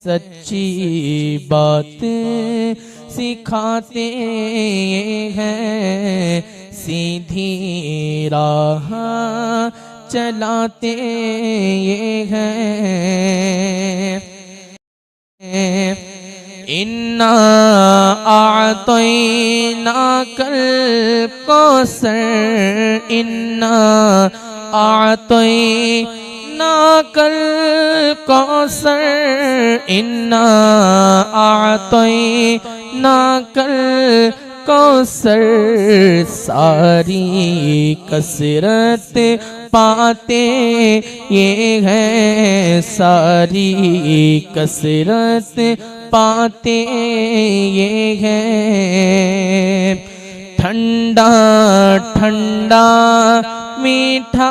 सच्ची बात सिखाते हैं, सीधी राह चलाते हैं। इन्ना आतैना कल कौसर, इन्ना आतैना कल कौसर, इन्ना आतैना कल कौसर। सारी कसरत पाते ये हैं, सारी कसरत पाते ये हैं। ठंडा ठंडा मीठा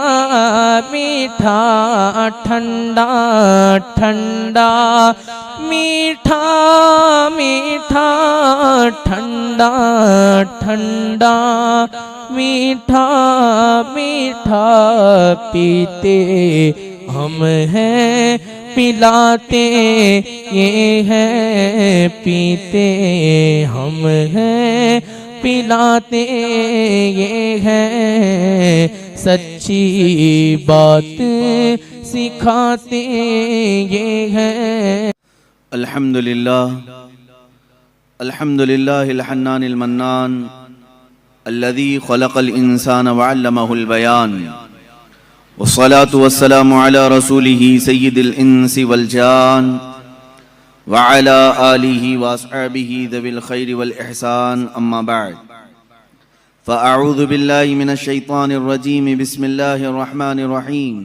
मीठा, ठंडा ठंडा मीठा मीठा, ठंडा ठंडा मीठा मीठा। पीते हम हैं, पिलाते ये हैं, पीते हम हैं, पिलाते ये हैं। सच्ची बात सिखाते ये हैं। अल्हम्दुलिल्लाह अल्हम्दुलिल्लाहिल हन्नानिल मन्नान अल्लज़ी खलक़ल इंसान व अल्लमहुल बयान, वस्सलातु वस्सलामु अला रसूलिही सय्यिदिल इंसी वल जान व अला आलिही व अस्हाबिही ज़विल खैरि वल इहसान, अम्मा बअद। फ़अऊज़ु बिल्लाहि मिनश शैतानिर रजीम, बिस्मिल्लाहिर रहमानिर रहीम।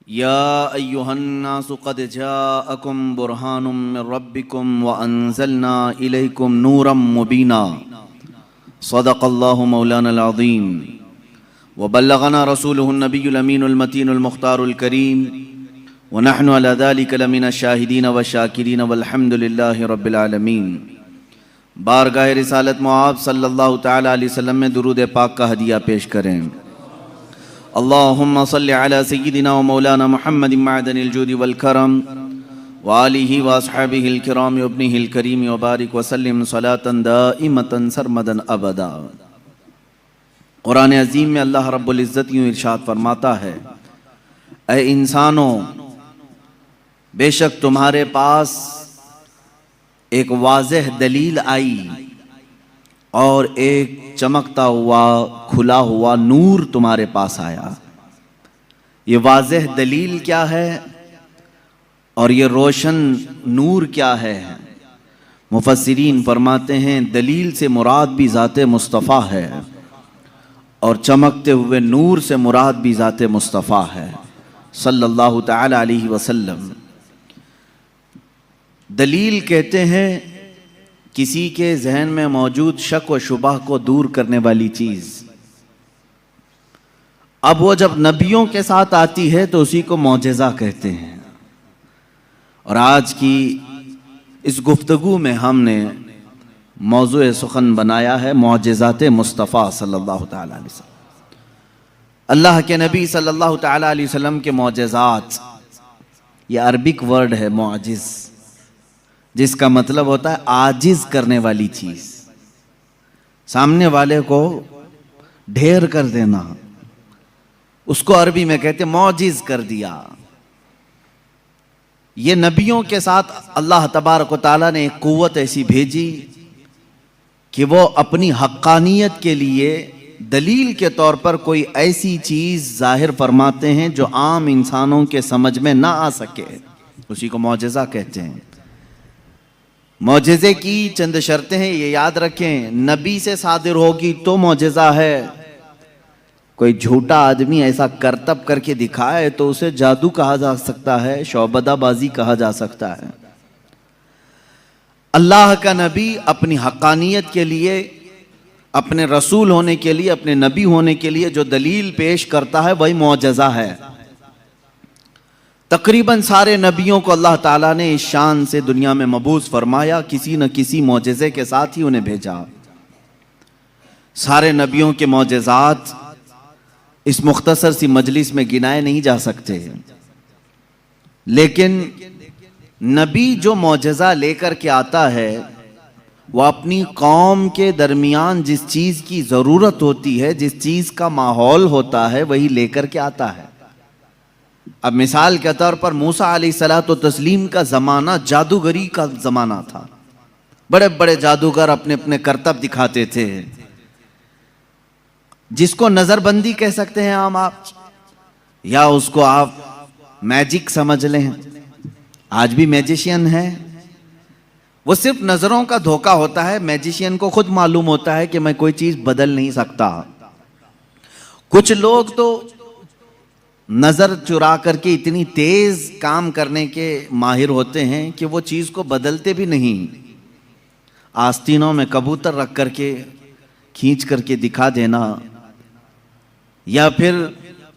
या अय्युहन्नासु क़द जाअकुम बुरहानुम मिर रब्बिकुम व अंज़लना इलैकुम नूरम मुबीना। सदक़ल्लाहु मौलानल अज़ीम व बल्लगना रसूलुहुन नबियुल अमीनुल मतीनुल मुख्तारुल करीम व नहनु अला ज़ालिका लमिनश शाहिदीन व शाकिरीन वल्हम्दुलिल्लाहि रब्बिल आलमीन। बारगाह रिसालत मुआब सल्लल्लाहु तआला अलैहि वसल्लम में दुरूद पाक का हदिया पेश करें। अल्लाहुम्मा सल्लि अला सय्यिदिना व मौलाना मुहम्मदिन मअदनिल जूदि वल करम व आलिहि व अस्हाबिहिल किराम व इब्निहिल करीम व बारिक व सल्लिम सलातन दाइमतन सरमदन अबदा। कुरान अज़ीम में अल्लाह रब्बुल इज़्ज़त यूँ इरशाद फरमाता है, ऐ इंसानों, बेशक तुम्हारे पास एक वाज़ेह दलील आई और एक चमकता हुआ खुला हुआ नूर तुम्हारे पास आया। ये वाज़ेह दलील क्या है और ये रोशन नूर क्या है? मुफस्सिरीन फरमाते हैं दलील से मुराद भी ज़ाते मुस्तफ़ा है और चमकते हुए नूर से मुराद भी ज़ाते मुस्तफ़ा है सल्लल्लाहु तआला अलैहि वसल्लम। दलील कहते हैं किसी के जहन में मौजूद शक व शुबह को दूर करने वाली चीज़। अब वो जब नबियों के साथ आती है तो उसी को मौजज़ा कहते हैं। और आज की इस गुफ्तगू में हमने मौज़ूए सुखन बनाया है मौजज़ात मुस्तफ़ा सल्लल्लाहु तआला अलैहि वसल्लम। अल्लाह के नबी सल्लल्लाहु तआला अलैहि वसल्लम के मौजज़ात, ये अरबिक वर्ड है मौजिज़, जिसका मतलब होता है आजिज़ करने वाली चीज़, सामने वाले को ढेर कर देना। उसको अरबी में कहते मौजिज़ कर दिया। ये नबियों के साथ अल्लाह तबारक व तआला ने एक क़ुव्वत ऐसी भेजी कि वो अपनी हक्कानियत के लिए दलील के तौर पर कोई ऐसी चीज़ ज़ाहिर फरमाते हैं जो आम इंसानों के समझ में ना आ सके, उसी को मौजज़ा कहते हैं। मौजज़े की चंद शर्तें हैं, ये याद रखें। नबी से सादिर होगी तो मौजज़ा है। कोई झूठा आदमी ऐसा करतब करके दिखाए तो उसे जादू कहा जा सकता है, शौबदाबाजी कहा जा सकता है। अल्लाह का नबी अपनी हक्कानियत के लिए, अपने रसूल होने के लिए, अपने नबी होने के लिए जो दलील पेश करता है वही मौजज़ा है। तकरीबन सारे नबियों को अल्लाह ताला ने इस शान से दुनिया में मबूस फरमाया, किसी न किसी मौजज़े के साथ ही उन्हें भेजा। सारे नबियों के मौजज़ात इस मुख्तसर सी मजलिस में गिनाए नहीं जा सकते, लेकिन नबी जो मौजज़ा लेकर के आता है वो अपनी कौम के दरमियान जिस चीज़ की ज़रूरत होती है, जिस चीज़ का माहौल होता है, वही लेकर के आता है। अब मिसाल के तौर पर मूसा अलैहिस्सलातु तस्लीम का ज़माना जादूगरी का ज़माना था। बड़े बड़े जादूगर अपने अपने करतब दिखाते थे, जिसको नज़रबंदी कह सकते हैं आप, या उसको आप मैजिक समझ लें। आज भी मैजिशियन है, वो सिर्फ नज़रों का धोखा होता है। मैजिशियन को खुद मालूम होता है कि मैं कोई चीज़ बदल नहीं सकता। कुछ लोग तो नज़र चुरा करके इतनी तेज़ काम करने के माहिर होते हैं कि वो चीज़ को बदलते भी नहीं। आस्तीनों में कबूतर रख करके खींच करके दिखा देना, या फिर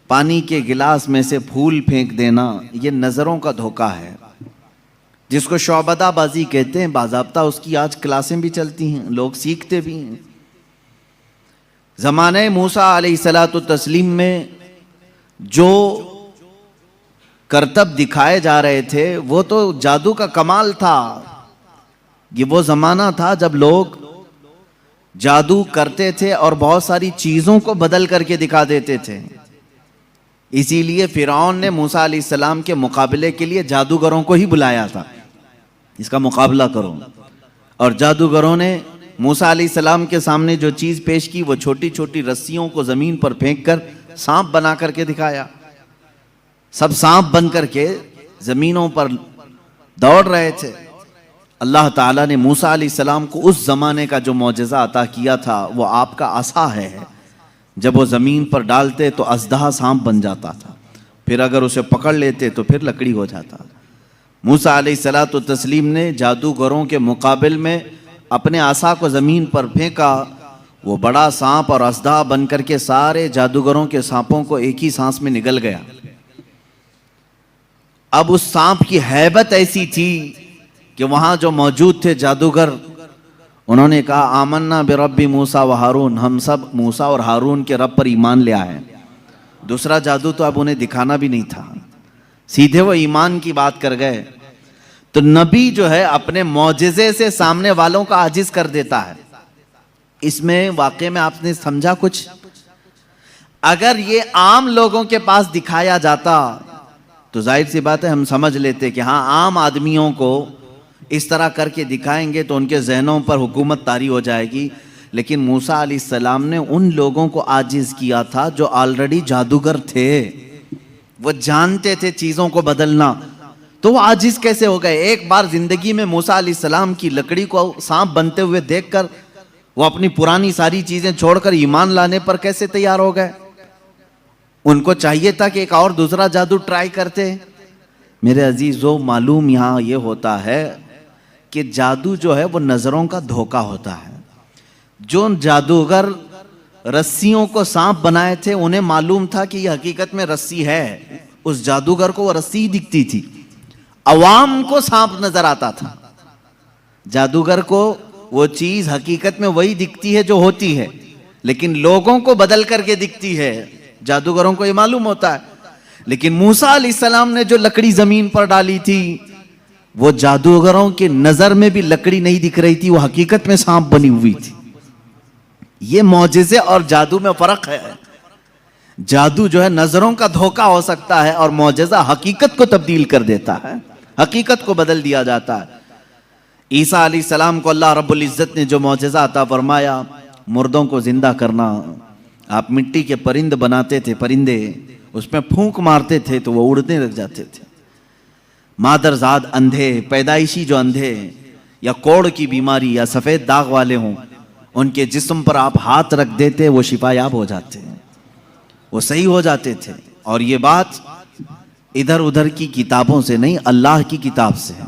पानी के गिलास में से फूल फेंक देना, ये नज़रों का धोखा है, जिसको शौबदाबाजी कहते हैं। बाज़ाब्ता उसकी आज क्लासें भी चलती हैं, लोग सीखते भी हैं। ज़माने मूसा अलैहिस्सलातु तस्लीम में जो करतब दिखाए जा रहे थे वो तो जादू का कमाल था। ये वो ज़माना था जब लोग जादू करते थे और बहुत सारी चीज़ों को बदल करके दिखा देते थे। इसीलिए फिरौन ने मूसा अलैहिस्सलाम के मुकाबले के लिए जादूगरों को ही बुलाया था, इसका मुकाबला करो। और जादूगरों ने मूसा अलैहिस्सलाम के सामने जो चीज़ पेश की वो छोटी छोटी रस्सियों को ज़मीन पर फेंक कर सांप बना करके दिखाया। सब सांप बन करके ज़मीनों पर दौड़ रहे थे। अल्लाह ताला ने मूसा अलैहिस्सलाम को उस ज़माने का जो मौजज़ा अता किया था वो आपका असा है। जब वो ज़मीन पर डालते तो अज़दहा सांप बन जाता था, फिर अगर उसे पकड़ लेते तो फिर लकड़ी हो जाता। मूसा अलैहिस्सलातु तस्लीम ने जादूगरों के मुकाबिल में अपने आसा को ज़मीन पर फेंका, वो बड़ा सांप और अज़दहा बन करके सारे जादूगरों के सांपों को एक ही सांस में निगल गया। अब उस सांप की हैबत ऐसी थी कि वहाँ जो मौजूद थे जादूगर, उन्होंने कहा आमन्ना बिरब्बी मूसा व हारून, हम सब मूसा और हारून के रब पर ईमान ले आए। दूसरा जादू तो अब उन्हें दिखाना भी नहीं था, सीधे वो ईमान की बात कर गए। तो नबी जो है अपने मौजिज़े से सामने वालों का आजिज़ कर देता है। इसमें वाकई में आपने समझा कुछ? अगर ये आम लोगों के पास दिखाया जाता तो जाहिर सी बात है हम समझ लेते कि हाँ, आम आदमियों को इस तरह करके दिखाएंगे तो उनके जहनों पर हुकूमत तारी हो जाएगी। लेकिन मूसा अलैहिस्सलाम ने उन लोगों को आजिज़ किया था जो ऑलरेडी जादूगर थे, वो जानते थे चीज़ों को बदलना, तो वो आजिज़ कैसे हो गए? एक बार ज़िंदगी में मूसा अलैहिस्सलाम की लकड़ी को सांप बनते हुए देखकर वो अपनी पुरानी सारी चीज़ें छोड़कर ईमान लाने पर कैसे तैयार हो गए? उनको चाहिए था कि एक और दूसरा जादू ट्राई करते। मेरे अजीज़ों, मालूम यहाँ ये होता है कि जादू जो है वो नज़रों का धोखा होता है। जो जादूगर रस्सियों को सांप बनाए थे उन्हें मालूम था कि ये हकीकत में रस्सी है, उस जादूगर को वो रस्सी ही दिखती थी, अवाम को सांप नजर आता था। जादूगर को वो चीज हकीकत में वही दिखती है जो होती है, लेकिन लोगों को बदल करके दिखती है। जादूगरों को ये मालूम होता है। लेकिन मूसा अलैहिस्सलाम ने जो लकड़ी जमीन पर डाली थी वो जादूगरों की नजर में भी लकड़ी नहीं दिख रही थी, वो हकीकत में सांप बनी हुई थी। ये मौजिज़े और जादू में फर्क है। जादू जो है नजरों का धोखा हो सकता है और मौजिज़ा हकीकत को तब्दील कर देता है, हकीकत को बदल दिया जाता है। ईसा अलैहिस्सलाम को अल्लाह रब्बुल इज्जत ने जो मौजिज़ा अता फरमाया, मुर्दों को जिंदा करना। आप मिट्टी के परिंद बनाते थे, परिंदे उसमें फूंक मारते थे तो वो उड़ने लग जाते थे। मादरजाद अंधे, पैदाइशी जो अंधे या कोढ़ की बीमारी या सफ़ेद दाग वाले हों, उनके जिस्म पर आप हाथ रख देते वो शिफायाब हो जाते हैं, वो सही हो जाते थे। और ये बात इधर उधर की किताबों से नहीं, अल्लाह की किताब से है।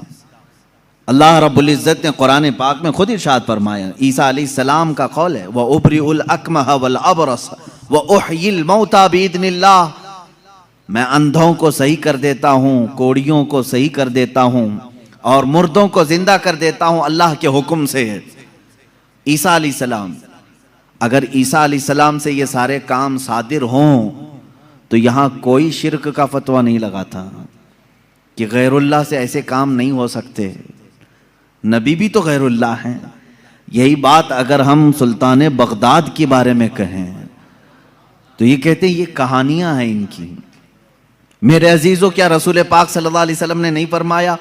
अल्लाह रब्बुल इज़्ज़त ने कुरान पाक में खुद इरशाद फरमाया, ईसा अलैहिस्सलाम का कौल है, व उबरिउल अकमह वल अबरस व उहयिल मौता बिइज़्निल्लाह, मैं अंधों को सही कर देता हूँ, कोढ़ियों को सही कर देता हूँ और मुर्दों को जिंदा कर देता हूँ अल्लाह के हुक्म से। ईसा अलैहिस्सलाम, अगर ईसा अलैहिस्सलाम से ये सारे काम सादिर हों तो यहाँ कोई शिर्क का फतवा नहीं लगा था। कि गैरुल्लाह से ऐसे काम नहीं हो सकते, नबी भी तो गैरुल्लाह हैं। यही बात अगर हम सुल्तान बगदाद के बारे में कहें तो ये कहते हैं ये कहानियां हैं इनकी। मेरे अजीजों, क्या रसूल पाक सल्लल्लाहु अलैहि वसल्लम ने नहीं फरमाया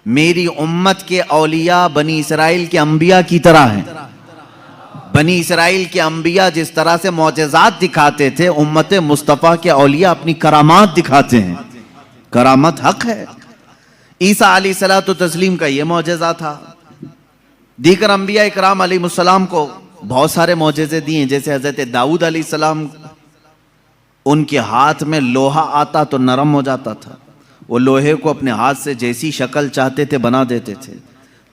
मेरी उम्मत के औलिया बनी इसराइल के अंबिया की तरह हैं? बनी इसराइल के अंबिया जिस तरह से मौजज़ात दिखाते थे, उम्मत मुस्तफ़ा के औलिया अपनी करामात दिखाते हैं। करामत हक है। ईसा अलैहिस्सलातु तस्लीम का ये मौजज़ा था। दीगर अंबिया इकराम अलैहिमुस्सलाम को बहुत सारे मौजज़े दिए, जैसे हज़रत दाऊद अलैहिस्सलाम, उनके हाथ में लोहा आता तो नरम हो जाता था। वो लोहे को अपने हाथ से जैसी शक्ल चाहते थे बना देते थे।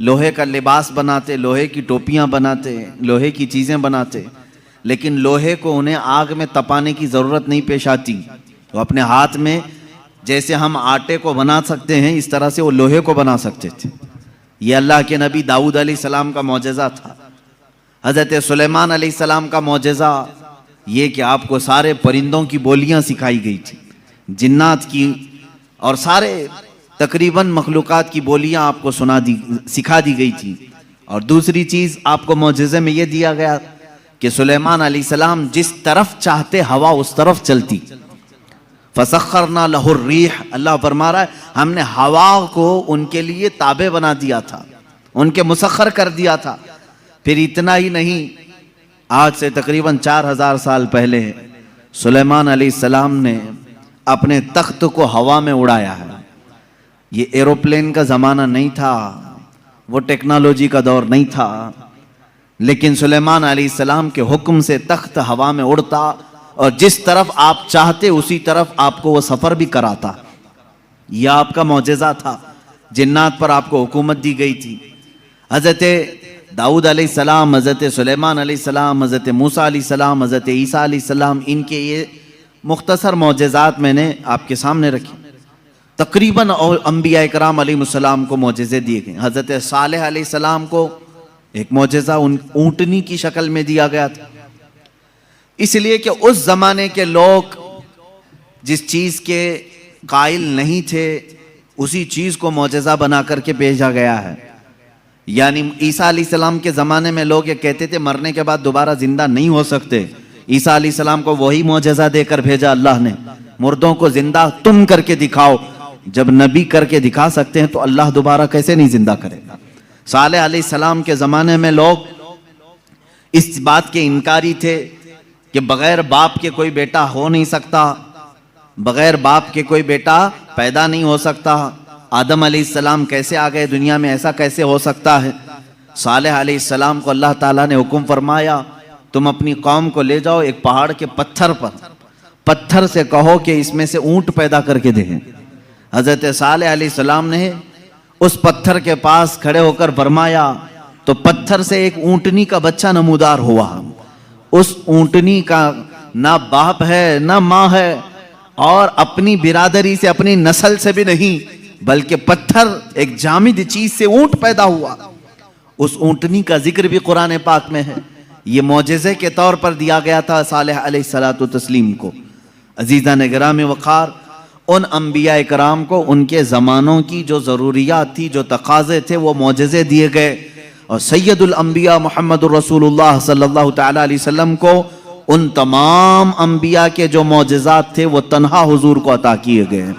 लोहे का लिबास बनाते, लोहे की टोपियां बनाते, लोहे की चीज़ें बनाते, लेकिन लोहे को उन्हें आग में तपाने की ज़रूरत नहीं पेश आती। तो अपने हाथ में जैसे हम आटे को बना सकते हैं, इस तरह से वो लोहे को बना सकते थे। ये अल्लाह के नबी दाऊद अलैहिस्सलाम का मौजज़ा था। हज़रत सुलेमान अलैहिस्सलाम का मौजज़ा ये कि आपको सारे परिंदों की बोलियां सिखाई गई थी, जिन्नात की और सारे तकरीबन मखलूक़ात की बोलियां आपको सिखा दी गई थी। और दूसरी चीज़ आपको मौजज़े में ये दिया गया कि सुलेमान अलैहिस्सलाम जिस तरफ चाहते हवा उस तरफ चलती। फसख्खरना लहुर रीह, अल्लाह फरमा रहा है हमने हवा को उनके लिए ताबे बना दिया था, उनके मुसख्खर कर दिया था। फिर इतना ही नहीं, आज से तकरीबन 4000 साल पहले सुलेमान अलैहिस्सलाम ने अपने तख्त को हवा में उड़ाया है। ये एरोप्लेन का ज़माना नहीं था, वो टेक्नोलॉजी का दौर नहीं था, लेकिन सुलेमान अलैहिस्सलाम के हुक्म से तख्त हवा में उड़ता और जिस तरफ आप चाहते उसी तरफ आपको वो सफ़र भी कराता। यह आपका मौजज़ा था। जिन्नात पर आपको हुकूमत दी गई थी। हज़रत दाऊद अलैहिस्सलाम, हज़रत सुलेमान अलैहिस्सलाम, हज़रत मूसा अलैहिस्सलाम, हज़रत ईसा अलैहिस्सलाम, इनके ये मुख्तसर मौजज़ात मैंने आपके सामने रखे। तकरीबन और अंबिया इकराम अलैहिमुस्सलाम को मौजज़े दिए गए। हज़रत सालेह अलैहिस्सलाम को एक मौजज़ा ऊँटनी की शक्ल में दिया गया था, इसलिए कि उस ज़माने के लोग जिस चीज़ के कायल नहीं थे उसी चीज़ को मौजज़ा बना करके भेजा गया है। यानी ईसा अलैहिस्सलाम के ज़माने में लोग ये कहते थे मरने के बाद दोबारा ज़िंदा नहीं हो सकते। ईसा अलैहिस्सलाम को वही मौजज़ा देकर भेजा अल्लाह ने, मुर्दों को ज़िंदा तुम करके दिखाओ। जब नबी करके दिखा सकते हैं तो अल्लाह दोबारा कैसे नहीं ज़िंदा करेगा। सालेह अलैहिस्सलाम के ज़माने में लोग इस बात के इनकारी थे कि बग़ैर बाप के कोई बेटा हो नहीं सकता, बग़ैर बाप के कोई बेटा पैदा नहीं हो सकता। आदम अलैहिस्सलाम कैसे आ गए दुनिया में, ऐसा कैसे हो सकता है। सालेह अलैहिस्सलाम को अल्लाह ताला ने हुक्म फरमाया तुम अपनी कौम को ले जाओ एक पहाड़ के पत्थर पर, पत्थर से कहो कि इसमें से ऊंट पैदा करके दें। हज़रत सालेह अलैहिस्सलाम ने उस पत्थर के पास खड़े होकर फरमाया तो पत्थर से एक ऊंटनी का बच्चा नमूदार हुआ। उस ऊंटनी का ना बाप है ना माँ है और अपनी बिरादरी से, अपनी नस्ल से भी नहीं, बल्कि पत्थर एक जामिद चीज से ऊंट पैदा हुआ। उस ऊंटनी का जिक्र भी कुरान पाक में है। ये मौजज़े के तौर पर दिया गया था सालेह अलैहिस्सलातु तस्लीम को। अजीज़ान गिरामी वक़ार, उन अंबिया इकराम को उनके ज़मानों की जो ज़रूरियात थी, जो तकाज़े थे, वो मौजज़े दिए गए। और सैयदुल अंबिया मुहम्मदुर रसूलुल्लाह सल्लल्लाहु तआला अलैहि वसल्लम को उन तमाम अंबिया के जो मौजज़ात थे वो तन्हा हुजूर को अता किए गए।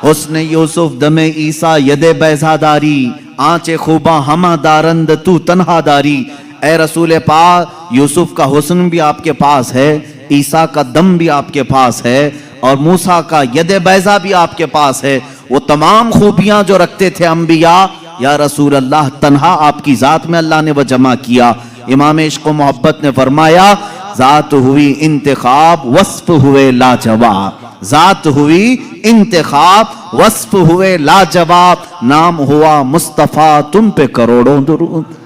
हुस्न यूसुफ दमे ईसा यदे बैज़ादारी, आंचे खूबा हमा दारंद तू तन्हादारी। ए रसूल पाक, यूसुफ का हुस्न भी आपके पास है, ईसा का दम भी आपके पास है और मूसा का यदे बैज़ा भी आपके पास है। वो तमाम खूबियां जो रखते थे अंबिया, या रसूल अल्लाह, तन्हा आपकी ज़ात में अल्लाह ने वह जमा किया। इमाम इश्क़ व मोहब्बत ने फरमाया ज़ात हुई इंतखाब वस्फ हुए लाजवाब, ज़ात हुई इंतखाब वस्फ हुए लाजवाब, नाम हुआ मुस्तफ़ा तुम पे करोड़ों दुरूद।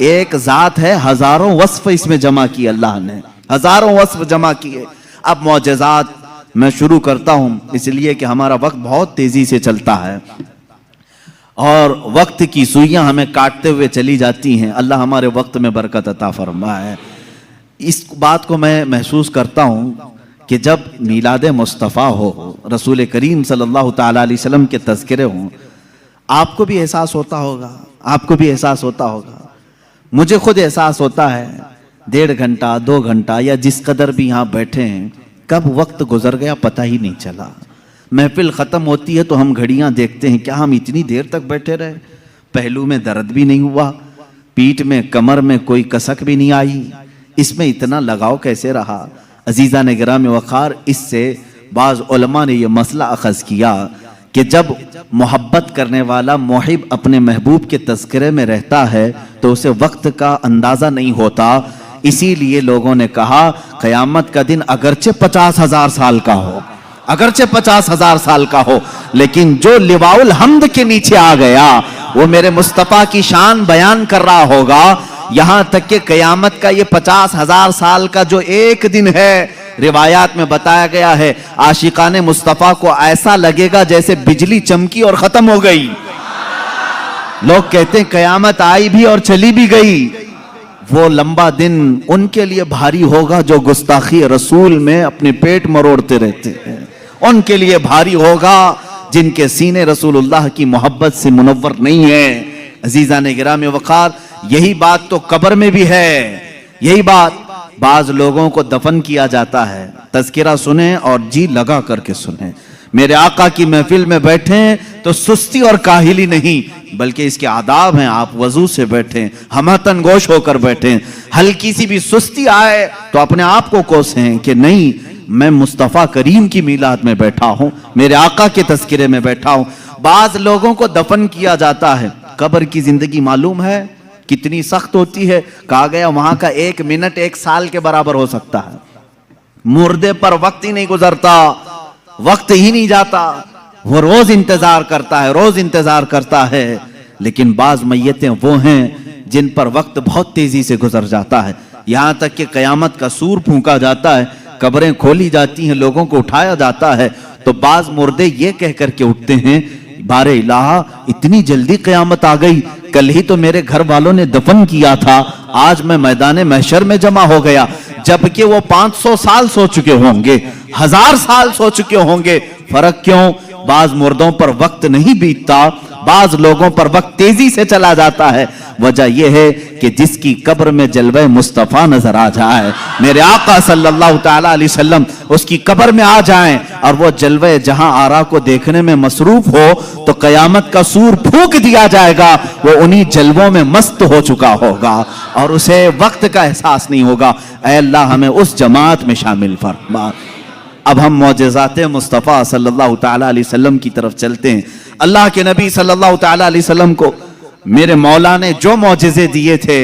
एक ज़ात है, हज़ारों वस्फ इसमें जमा किए अल्लाह ने, हज़ारों वस्फ जमा किए। अब मौजज़ात मैं शुरू करता हूँ, इसलिए कि हमारा वक्त बहुत तेज़ी से चलता है और वक्त की सुइयां हमें काटते हुए चली जाती हैं। अल्लाह हमारे वक्त में बरकत अता फरमाए। इस बात को मैं महसूस करता हूँ कि जब मीलाद मुस्तफ़ा हो, रसूल करीम सल्लल्लाहु ताला अलैहि वसल्लम के तज़किरे हों, आपको भी एहसास होता होगा, आपको भी एहसास होता होगा, मुझे खुद एहसास होता है। 1.5 घंटा 2 घंटा या जिस कदर भी यहाँ बैठे हैं, कब वक्त गुजर गया पता ही नहीं चला। महफिल ख़त्म होती है तो हम घड़ियाँ देखते हैं, क्या हम इतनी देर तक बैठे रहे? पहलू में दर्द भी नहीं हुआ, पीठ में कमर में कोई कसक भी नहीं आई, इसमें इतना लगाव कैसे रहा? अजीज़ा ने गिराम वक़ार, इससे बाज़ उलमा ने यह मसला अखज़ किया कि जब मोहब्बत करने वाला मुहिब अपने महबूब के तज़किरे में रहता है तो उसे वक्त का अंदाज़ा नहीं होता। इसीलिए लोगों ने कहा क़यामत का दिन अगरचे 50,000 साल का हो, अगरचे 50,000 साल का हो, लेकिन जो लिवाउल हम्द के नीचे आ गया वो मेरे मुस्तफ़ा की शान बयान कर रहा होगा। यहां तक कि क़यामत का ये 50,000 साल का जो एक दिन है, रिवायात में बताया गया है, आशिकाने मुस्तफ़ा को ऐसा लगेगा जैसे बिजली चमकी और खत्म हो गई। लोग कहते हैं क़यामत आई भी और चली भी गई। वो लंबा दिन उनके लिए भारी होगा जो गुस्ताखी रसूल में अपने पेट मरोड़ते रहते हैं, उनके लिए भारी होगा जिनके सीने रसूलुल्लाह की मोहब्बत से मुनव्वर नहीं है। अजीज़ा ने गिराम वक़ार, यही बात तो कब्र में भी है। यही बात, बाज लोगों को दफन किया जाता है, तज़किरा सुने और जी लगा करके सुने। मेरे आका की महफिल में बैठे तो सुस्ती और काहिली नहीं, बल्कि इसके आदाब हैं। आप वजू से बैठें, हमतन गोश होकर बैठें। हल्की सी भी सुस्ती आए तो अपने आप को कोसें कि नहीं, मैं मुस्तफ़ा करीम की मीलाद में बैठा हूं, मेरे आका के तज़किरे में बैठा हूं। बाज लोगों को दफन किया जाता है। कब्र की जिंदगी मालूम है कितनी सख्त होती है? कहा गया वहां का 1 मिनट 1 साल के बराबर हो सकता है। मुर्दे पर वक्त ही नहीं गुजरता, वक्त ही नहीं जाता, वो रोज इंतजार करता है, रोज इंतजार करता है। लेकिन बाज मैयतें वो हैं जिन पर वक्त बहुत तेजी से गुजर जाता है। यहां तक कि कयामत का सूर फूंका जाता है, कब्रें खोली जाती हैं, लोगों को उठाया जाता है, तो बाज मुर्दे ये कह करके उठते हैं, बारे इलाहा इतनी जल्दी कयामत आ गई, कल ही तो मेरे घर वालों ने दफन किया था, आज मैं मैदान महशर में जमा हो गया। जबकि वो 500 साल सो चुके होंगे, 1000 साल सो चुके होंगे। फर्क क्यों? बाज मुर्दों पर वक्त नहीं बीतता, बाज लोगों पर वक्त तेजी से चला जाता है। वजह यह है कि जिसकी कब्र में जलवे मुस्तफ़ा नजर आ जाए, मेरे आका सल्लल्लाहु ताला अलैहि वसल्लम उसकी कब्र में आ जाएं और वो जलवे जहां आरा को देखने में मसरूफ हो, तो कयामत का सूर फूंक दिया जाएगा। वो उन्हीं जलवों में मस्त हो चुका होगा और उसे वक्त का एहसास नहीं होगा। ऐ अल्लाह हमें उस जमात में शामिल फरमा। अब हम मौजज़ाते मुस्तफ़ा सल्लल्लाहु ताला अलैहि वसल्लम की तरफ चलते हैं। अल्लाह के नबी सल्लल्लाहु ताला अलैहि वसल्लम को मेरे मौला ने जो मौजज़े दिए थे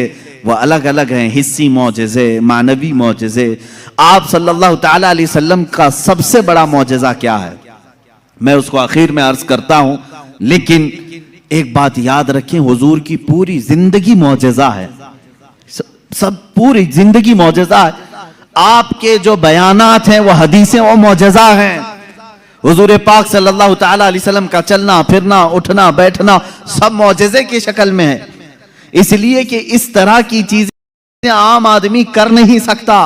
वह अलग अलग हैं, हिस्सी मौजज़े, मानवी मौजज़े। आप सल्लल्लाहु ताला अलैहि वसल्लम का सबसे बड़ा मौजज़ा क्या है, मैं उसको आखिर में अर्ज करता हूं। लेकिन एक बात याद रखें, हुजूर की पूरी जिंदगी मौजज़ा है, सब पूरी जिंदगी मौजज़ा है। आपके जो बयानात हैं वो हदीसें, वो मौजज़ा हैं। हुजूर पाक सल्लल्लाहु ताला अलैहि वसल्लम का चलना फिरना, उठना बैठना सब मौजज़े की शक्ल में है। इसलिए कि इस तरह की चीजें आम आदमी कर नहीं सकता।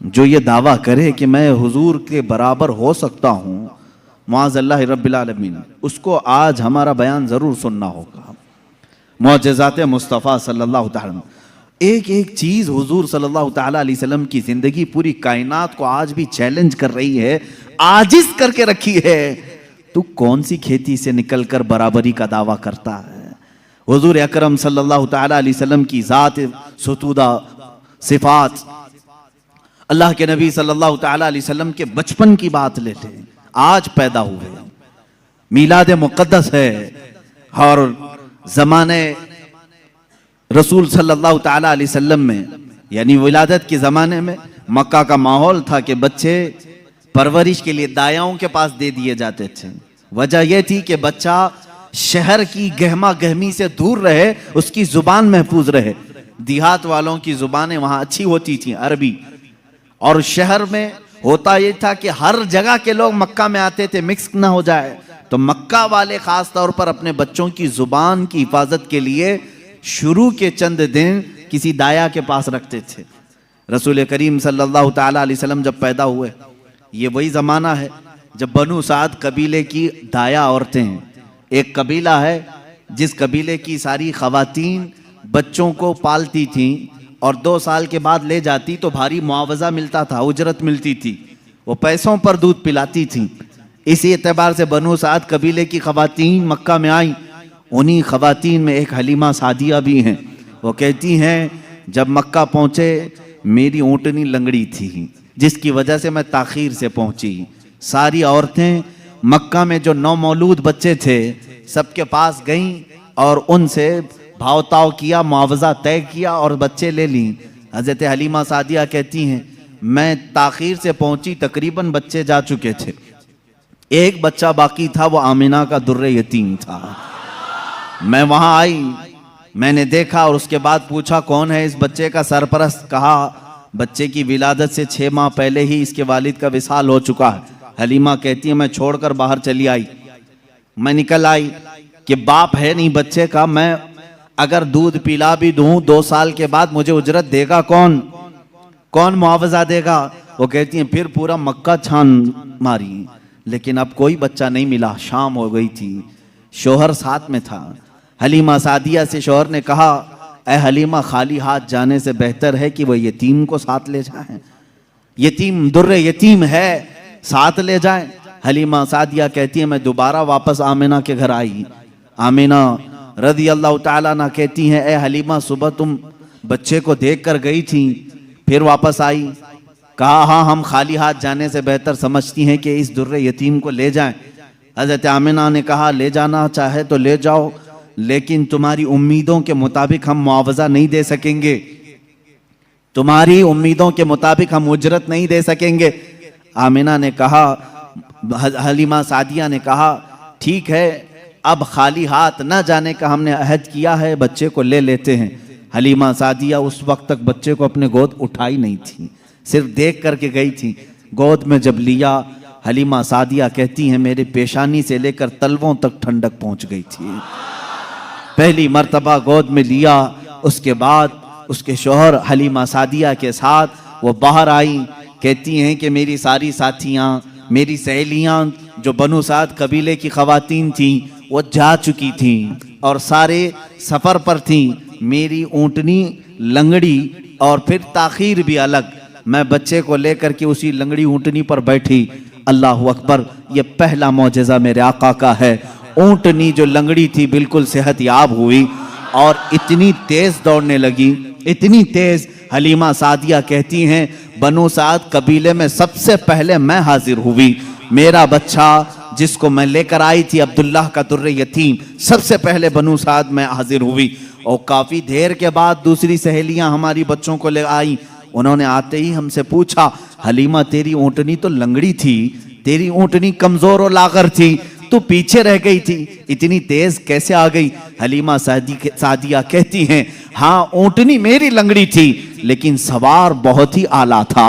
जो ये दावा करे कि मैं हुजूर के बराबर हो सकता हूं, मुआज़ल्लाह रब्बिल आलमीन, उसको आज हमारा बयान जरूर सुनना होगा। मौजज़ाते मुस्तफ़ा सल्लल्लाहु ताला, एक एक चीज हुजूर सल्लल्लाहु ताला अलैहि वसल्लम की जिंदगी पूरी कायनात को आज भी चैलेंज कर रही है, आजिज करके रखी है। तू कौन सी खेती से निकलकर बराबरी का दावा करता है? हुजूर अकरम सल्लल्लाहु ताला अलैहि वसल्लम की जात सुतूदा सिफात, अल्लाह के नबी सल्लल्लाहु ताला अलैहि वसल्लम के बचपन की बात लेते हैं। आज पैदा हुए, मीलाद मुक़द्दस है और जमाने रसूल सल्लल्लाहु ताला अलैहि वसल्लम में, यानी विलादत के ज़माने में मक्का का माहौल था कि बच्चे परवरिश के लिए दायाओं के पास दे दिए जाते थे। वजह यह थी कि बच्चा शहर की गहमा गहमी से दूर रहे, उसकी ज़ुबान महफूज रहे। देहात वालों की ज़ुबानें वहाँ अच्छी होती थी, अरबी, और शहर में होता यह था कि हर जगह के लोग मक्का में आते थे, मिक्स ना हो जाए। तो मक्का वाले ख़ास तौर पर अपने बच्चों की ज़ुबान की हिफाजत के लिए शुरू के चंद दिन किसी दाया के पास रखते थे। रसूल करीम सल्लल्लाहु ताला अलैहि वसल्लम जब पैदा हुए ये वही ज़माना है जब बनु साद कबीले की दाया औरतें हैं। एक कबीला है जिस कबीले की सारी खवातीन बच्चों को पालती थीं और 2 साल के बाद ले जाती तो भारी मुआवजा मिलता था, उजरत मिलती थी, वो पैसों पर दूध पिलाती थीं। इसी एतबार से बनु साद कबीले की खवातीन मक्का में आई। उन्हीं खवातीन में एक हलीमा सादिया भी हैं। वो कहती हैं जब मक्का पहुँचे मेरी ऊँटनी लंगड़ी थी जिसकी वजह से मैं ताखीर से पहुँची। सारी औरतें मक्का में जो नौमौलूद बच्चे थे सबके पास गईं और उनसे भावताव किया, मुआवजा तय किया और बच्चे ले ली। हज़रत हलीमा सादिया कहती हैं मैं ताखीर से पहुंची, तकरीबन बच्चे जा चुके थे, एक बच्चा बाकी था, वो आमिना का दुर्रे यतीम था। मैं वहां आई, मैंने देखा और उसके बाद पूछा कौन है इस बच्चे का सरपरस्त। कहा बच्चे की विलादत से 6 माह पहले ही इसके वालिद का विसाल हो चुका है। हलीमा कहती है मैं छोड़कर बाहर चली आई। मैं निकल आई कि बाप है नहीं बच्चे का, मैं अगर दूध पिला भी दूं 2 साल के बाद मुझे उजरत देगा कौन, कौन मुआवजा देगा। वो कहती हैं फिर पूरा मक्का छान मारी लेकिन अब कोई बच्चा नहीं मिला। शाम हो गई थी, शोहर साथ में था। हलीमा सादिया से शोहर ने कहा ऐ हलीमा खाली हाथ जाने से बेहतर है कि वो यतीम को साथ ले जाएं, यतीम दुर्रे यतीम है, साथ ले जाएं। हलीमा सादिया कहती है मैं दोबारा वापस आमिना के घर आई। आमिना रज़ी अल्लाह ताला अन्हा कहती हैं ए हलीमा सुबह तुम बच्चे को देख कर गई थी फिर वापस आई। कहा हाँ हम खाली हाथ जाने से बेहतर समझती हैं कि इस दुर्रे यतीम को ले जाएं। हज़रत आमिना ने कहा ले जाना चाहे तो ले जाओ लेकिन तुम्हारी उम्मीदों के मुताबिक हम मुआवजा नहीं दे सकेंगे, तुम्हारी उम्मीदों के मुताबिक हम उजरत नहीं दे सकेंगे। आमिना ने कहा, हलीमा सादिया ने कहा ठीक है अब खाली हाथ न जाने का हमने अहद किया है, बच्चे को ले लेते हैं। हलीमा सादिया उस वक्त तक बच्चे को अपने गोद उठाई नहीं थी, सिर्फ देख करके गई थी। गोद में जब लिया हलीमा सादिया कहती हैं मेरे पेशानी से लेकर तलवों तक ठंडक पहुंच गई थी। पहली मर्तबा गोद में लिया, उसके बाद उसके शोहर हलीमा सादिया के साथ वो बाहर आई। कहती हैं कि मेरी सारी साथियाँ, मेरी सहेलियाँ जो बनु साद कबीले की खवातीन थीं वो जा चुकी थीं और सारे सफ़र पर थीं। मेरी ऊँटनी लंगड़ी और फिर ताखीर भी अलग। मैं बच्चे को लेकर के उसी लंगड़ी ऊँटनी पर बैठी। अल्लाह अकबर, ये पहला मौजज़ा मेरे आका का है। ऊँटनी जो लंगड़ी थी बिल्कुल सेहत याब हुई और इतनी तेज़ दौड़ने लगी, इतनी तेज़। हलीमा सादिया कहती हैं बनु साद कबीले में सबसे पहले मैं हाजिर हुई। मेरा बच्चा जिसको मैं लेकर आई थी अब्दुल्लाह का दुर्रे यतीम, सबसे पहले बनु साद में हाजिर हुई। और काफ़ी देर के बाद दूसरी सहेलियां हमारी बच्चों को ले आई। उन्होंने आते ही हमसे पूछा हलीमा तेरी ऊँटनी तो लंगड़ी थी, तेरी ऊँटनी कमज़ोर और लागर थी, तू पीछे रह गई थी, इतनी तेज कैसे आ गई। हलीमा सादिया कहती हैं हाँ ऊँटनी मेरी लंगड़ी थी लेकिन सवार बहुत ही आला था।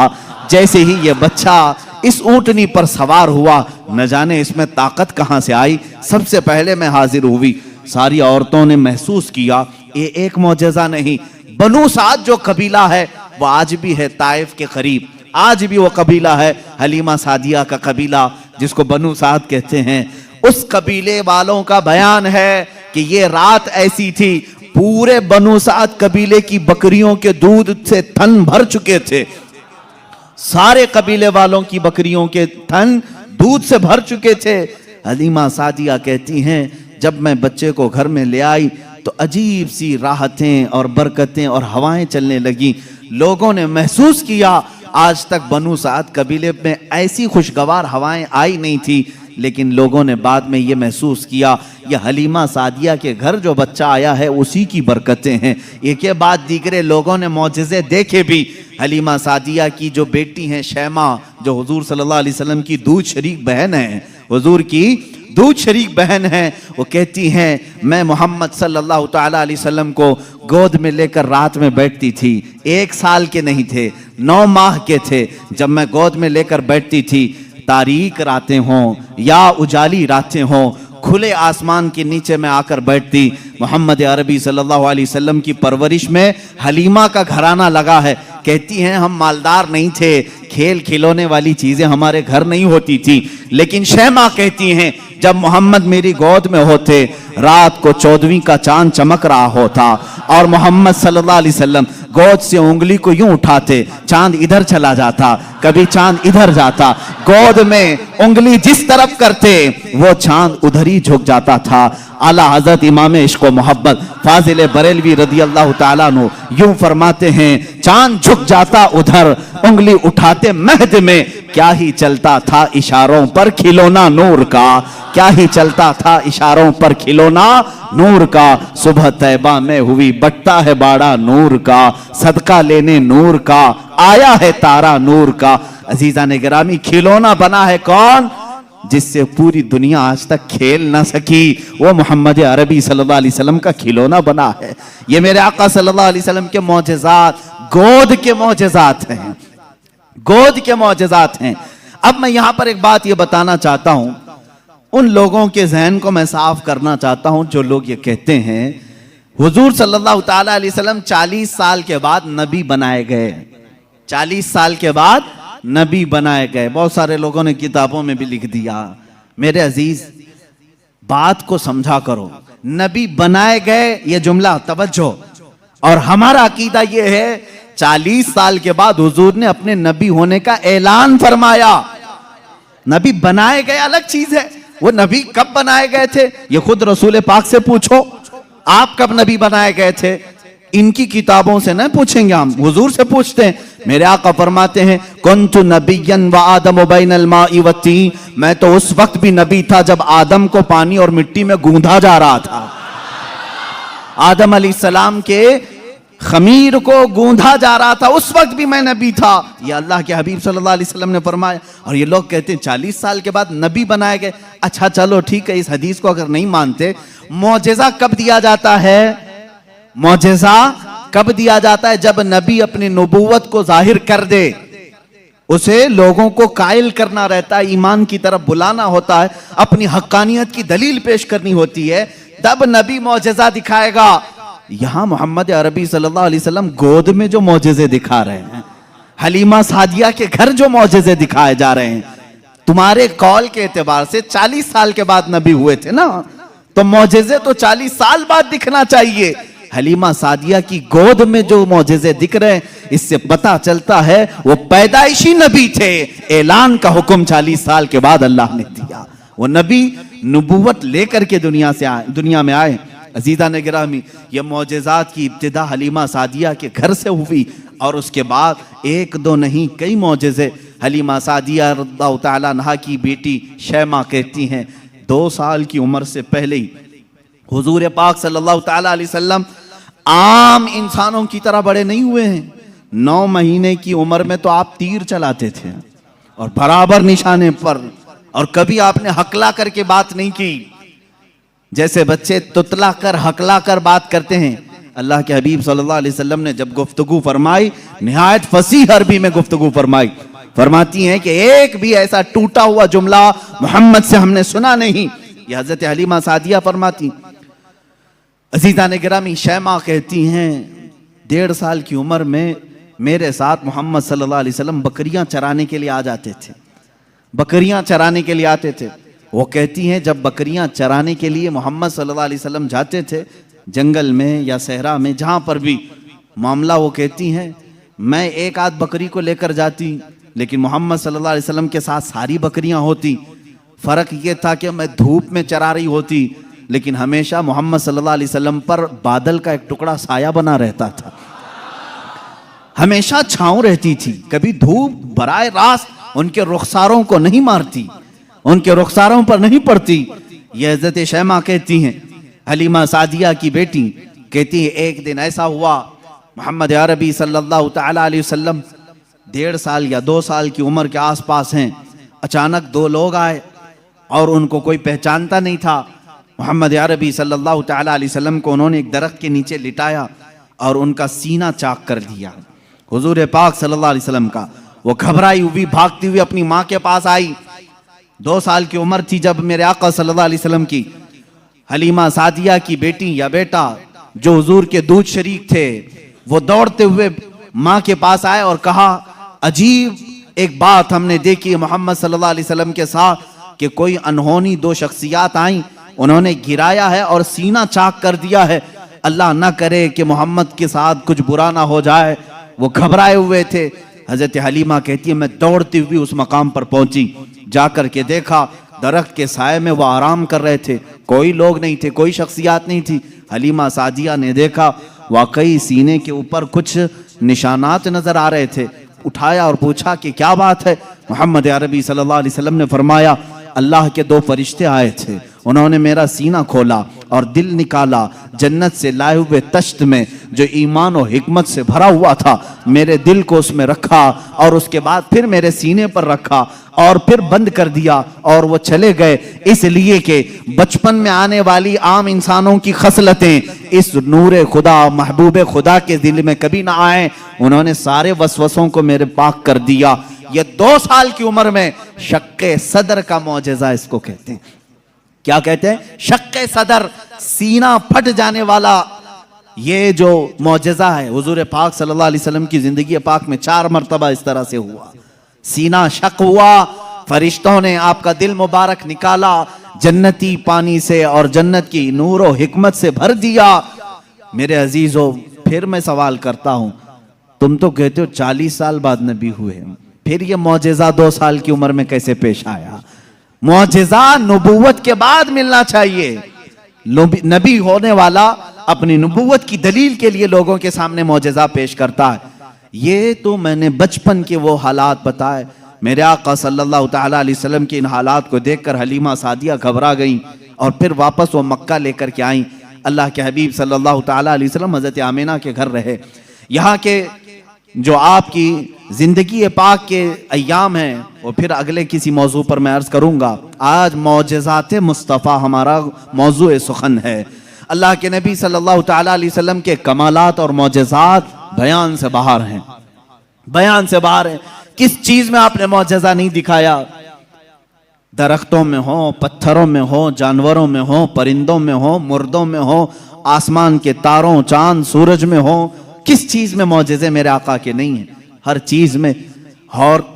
जैसे ही ये बच्चा इस ऊँटनी पर सवार हुआ न जाने इसमें ताकत कहाँ से आई, सबसे पहले मैं हाजिर हुई। सारी औरतों ने महसूस किया ये एक मौजज़ा नहीं। बनु साद जो कबीला है वो आज भी है ताइफ के करीब, आज भी वो कबीला है हलीमा सादिया का कबीला जिसको बनु साद कहते हैं। उस कबीले वालों का बयान है कि ये रात ऐसी थी पूरे बनु साद कबीले की बकरियों के दूध से थन भर चुके थे। सारे कबीले वालों की बकरियों के थन दूध से भर चुके थे। हलीमा सादिया कहती हैं जब मैं बच्चे को घर में ले आई तो अजीब सी राहतें और बरकतें और हवाएं चलने लगी। लोगों ने महसूस किया आज तक बनु साद कबीले में ऐसी खुशगवार हवाएं आई नहीं थी, लेकिन लोगों ने बाद में ये महसूस किया ये हलीमा सादिया के घर जो बच्चा आया है उसी की बरकतें हैं। एक के बाद दीगरे लोगों ने मौजज़े देखे भी। हलीमा सादिया की जो बेटी हैं शैमा, जो हुजूर सल्लल्लाहु अलैहि वसल्लम की दूध शरीक बहन है, हुजूर की दूध शरीक बहन है, वो कहती हैं मैं मोहम्मद सल्लल्लाहु ताला अलैहि वसल्लम को गोद में लेकर रात में बैठती थी। 1 साल के नहीं थे, 9 माह के थे जब मैं गोद में लेकर बैठती थी। तारीक रातें हों या उजाली रातें हों, खुले आसमान के नीचे मैं आकर बैठती। मोहम्मद अरबी सल्लल्लाहु अलैहि वसल्लम की परवरिश में हलीमा का घराना लगा है। कहती हैं हम मालदार नहीं थे खेल खिलौने वाली चीजें हमारे घर नहीं होती थी, लेकिन शैमा कहती हैं जब मोहम्मद मेरी गोद में होते, रात को 14वीं का चांद चमक रहा होता और मोहम्मद सल्लल्लाहु अलैहि वसल्लम गोद से उंगली को यूं उठाते, चांद इधर चला जाता, कभी चांद इधर जाता, गोद में उंगली जिस तरफ करते वो चांद उधर ही झुक जाता था। आला हजरत इमाम इश्क व मोहब्बत फाजिल बरेलवी रदी अल्लाह ताला अन्हु यूं फरमाते हैं, चांद झुक जाता उधर, उंगली उठाते महद में, क्या ही चलता था इशारों पर खिलौना नूर का, क्या ही चलता था इशारों पर खिलौना नूर का। सुबह तैबा में हुई बटता है बाड़ा नूर का, सदका लेने नूर का आया है तारा नूर का। अजीजा ने गिरामी, खिलौना बना है कौन? जिससे पूरी दुनिया आज तक खेल ना सकी, वो मोहम्मद अरबी सल्लल्लाहु अलैहि वसल्लम का खिलौना बना है। ये मेरे आका सल्लल्लाहु अलैहि वसल्लम के मौजज़ात, गोद के मौजज़ात हैं, गोद के मौजज़ात हैं। अब मैं यहां पर एक बात ये बताना चाहता हूं, उन लोगों के जहन को मैं साफ करना चाहता हूं जो लोग ये कहते हैं हुजूर सल्लल्लाहु ताला अलैहि वसल्लम 40 साल के बाद नबी बनाए गए, 40 साल के बाद नबी बनाए गए। बहुत सारे लोगों ने किताबों में भी लिख दिया। मेरे अजीज, बात को समझा करो, नबी बनाए गए ये जुमला तवज्जो, और हमारा अकीदा ये है 40 साल के बाद हुजूर ने अपने नबी होने का ऐलान फरमाया। नबी बनाए गए अलग चीज है, वो नबी कब बनाए गए थे ये खुद रसूल पाक से पूछो, आप कब नबी बनाए गए थे? इनकी किताबों से न पूछेंगे, हम हुजूर से पूछते हैं। मेरे आका फरमाते हैं, कुन्तु नबिय्यन व आदम बैनल माई व तीन, मैं तो उस वक्त भी नबी था जब आदम को पानी और मिट्टी में गूंधा जा रहा था। आदम अलैहिस्सलाम के खमीर को गूंधा जा रहा था, उस वक्त भी मैं नबी था। ये अल्लाह के हबीब सल्लल्लाहु अलैहि वसल्लम ने फरमाया। और ये लोग कहते हैं 40 साल के बाद नबी बनाए गए। अच्छा चलो ठीक है, इस हदीस को अगर नहीं मानते, मौजज़ा कब दिया जाता है? मौजज़ा कब दिया जाता है? जब नबी अपनी नबूवत को जाहिर कर दे, उसे लोगों को कायल करना रहता है, ईमान की तरफ बुलाना होता है, अपनी हक्कानियत की दलील पेश करनी होती है, तब नबी मौजज़ा दिखाएगा। यहां मोहम्मद अरबी सल्लल्लाहु अलैहि वसल्लम गोद में जो मौजज़े दिखा रहे हैं, हलीमा सादिया के घर जो मौजज़े दिखाए जा रहे हैं, तुम्हारे कौल के एतबार से 40 साल के बाद नबी हुए थे ना, तो मौजज़े तो 40 साल बाद दिखना चाहिए। हलीमा सादिया की गोद में जो मौजज़े दिख रहे हैं, इससे पता चलता है वो पैदाइशी नबी थे। ऐलान का हुक्म 40 साल के बाद अल्लाह ने दिया। वो नबी नबूवत लेकर के दुनिया में आए। अजीजा ने गिरामी, ये मौजज़ात की इब्तिदा हलीमा सादिया के घर से हुई, और उसके बाद एक दो नहीं कई मौजज़े। हलीमा सादिया रज़ियल्लाहु ताला अन्हा की बेटी शैमा कहती हैं, 2 साल की उम्र से पहले ही हुजूर पाक सल्लल्लाहु ताला अलैहि वसल्लम आम इंसानों की तरह बड़े नहीं हुए हैं। 9 महीने की उम्र में तो आप तीर चलाते थे, और बराबर निशाने पर, और कभी आपने हकला करके बात नहीं की, जैसे बच्चे तुतला कर हकला कर बात करते हैं। अल्लाह के हबीब सल्लल्लाहु अलैहि वसल्लम ने जब गुफ्तगू फरमाई, निहायत फसीह अरबी में गुफ्तगू फरमाई। फरमाती हैं कि एक भी ऐसा टूटा हुआ जुमला मोहम्मद से हमने सुना नहीं। यह हजरत हलीमा सादिया फरमाती। अजीजा ने गिरामी, शैमा कहती हैं, 1.5 साल की उम्र में मेरे साथ मोहम्मद सल्लल्लाहु अलैहि वसल्लम बकरियां चराने के लिए आ जाते थे, बकरियां चराने के लिए आते थे। वो कहती हैं जब बकरियां चराने के लिए मोहम्मद सल्लल्लाहु अलैहि वसल्लम जाते थे, जंगल में या सहरा में जहां पर भी मामला, वो कहती हैं मैं एक आध बकरी को लेकर जाती, लेकिन मोहम्मद सल्लल्लाहु अलैहि वसल्लम के साथ सारी बकरियां होती। फर्क ये था कि मैं धूप में चरा रही होती, लेकिन हमेशा मोहम्मद सल्लल्लाहु अलैहि वसल्लम पर बादल का एक टुकड़ा साया बना रहता था, हमेशा छांव रहती थी। कभी धूप बराए रास्त उनके रुखसारों को नहीं मारती, उनके रुखसारों पर नहीं पड़ती। यह हज़रत शैमा कहती हैं, हलीमा सादिया की बेटी कहती है, एक दिन ऐसा हुआ मोहम्मद अरबी सल्लल्लाहु ताला अलैहि वसल्लम 1.5 साल या 2 साल की उम्र के आसपास हैं। अचानक 2 लोग आए और उनको कोई पहचानता नहीं था। मोहम्मद अरबी सल्लल्लाहु ताला अलैहि वसल्लम को उन्होंने एक दरख्त के नीचे लिटाया और उनका सीना चाक कर दिया हुजूर पाक सल्लल्लाहु अलैहि वसल्लम का। वो घबराई हुई भागती हुई अपनी माँ के पास आई। 2 साल की उम्र थी जब मेरे आका सल्लल्लाहु अलैहि वसल्लम की हलीमा सादिया की बेटी या बेटा जो हुजूर के दूध शरीक थे, वो दौड़ते हुए माँ के पास आए और कहा, अजीब एक बात हमने देखी मोहम्मद सल्लल्लाहु अलैहि वसल्लम के साथ कि कोई अनहोनी दो शख्सियात आई, उन्होंने गिराया है और सीना चाक कर दिया है। अल्लाह ना करे कि मोहम्मद के साथ कुछ बुरा ना हो जाए, वो घबराए हुए थे। हजरत हलीमा कहती है मैं दौड़ती हुई उस मकाम पर पहुंची, जाकर के देखा दरख्त के साए में वो आराम कर रहे थे, कोई लोग नहीं थे, कोई शख्सियात नहीं थी। हलीमा सादिया ने देखा वाकई सीने के ऊपर कुछ निशानात नजर आ रहे थे। उठाया और पूछा कि क्या बात है। मोहम्मद अरबी सल्लल्लाहु अलैहि वसल्लम ने फरमाया अल्लाह के दो फरिश्ते आए थे, उन्होंने मेरा सीना खोला और दिल निकाला, जन्नत से लाए हुए तश्त में जो ईमान और हिकमत से भरा हुआ था, मेरे दिल को उसमें रखा और उसके बाद फिर मेरे सीने पर रखा और फिर बंद कर दिया और वो चले गए। इसलिए कि बचपन में आने वाली आम इंसानों की खसलतें इस नूरे खुदा महबूब खुदा के दिल में कभी ना आए। उन्होंने सारे वसवसों को मेरे पाक कर दिया। ये 2 साल की उम्र में शक्के सदर का मौजज़ा इसको कहते हैं। क्या कहते हैं? शक्के सदर, सीना फट जाने वाला। ये जो मौजज़ा है हुजूर पाक सल्लल्लाहु अलैहि वसल्लम की जिंदगी पाक में 4 मरतबा इस तरह से हुआ। सीना शक हुआ, फरिश्तों ने आपका दिल मुबारक निकाला, जन्नती पानी से और जन्नत की नूर और हिकमत से भर दिया। मेरे अजीजों, फिर मैं सवाल करता हूं, तुम तो कहते हो 40 साल बाद नबी हुए, फिर ये मौजज़ा 2 साल की उम्र में कैसे पेश आया? मौजज़ा नबूवत के बाद मिलना चाहिए। नबी होने वाला अपनी नबूवत की दलील के लिए लोगों के सामने मौजज़ा पेश करता है। ये तो मैंने बचपन के वो हालात बताए। मेरे आका सल्लल्लाहु ताला अलैहि वसल्लम के इन हालात को देखकर हलीमा सादिया घबरा गईं और फिर वापस वो मक्का लेकर के आईं। अल्लाह के हबीब सल्लल्लाहु ताला अलैहि वसल्लम हज़रत आमिना के घर रहे। यहाँ के जो आपकी जिंदगी पाक के अय्याम हैं वो फिर अगले किसी मौजू पर मैं अर्ज करूंगा। आज मौजज़ात मुस्तफ़ा हमारा मौजू सुखन है। अल्लाह के नबी सल्लल्लाहु ताला अलैहि वसल्लम के कमालात और मौजज़ात बयान से बाहर हैं, बयान से बाहर हैं। किस चीज में आपने मौजज़ा नहीं दिखाया? दरख्तों में हो, पत्थरों में हो, जानवरों में हो, परिंदों में हो, मुर्दों में हो, आसमान के तारों, चांद, सूरज में हो, किस चीज में मौजज़े मेरे आका के नहीं है? हर चीज में। और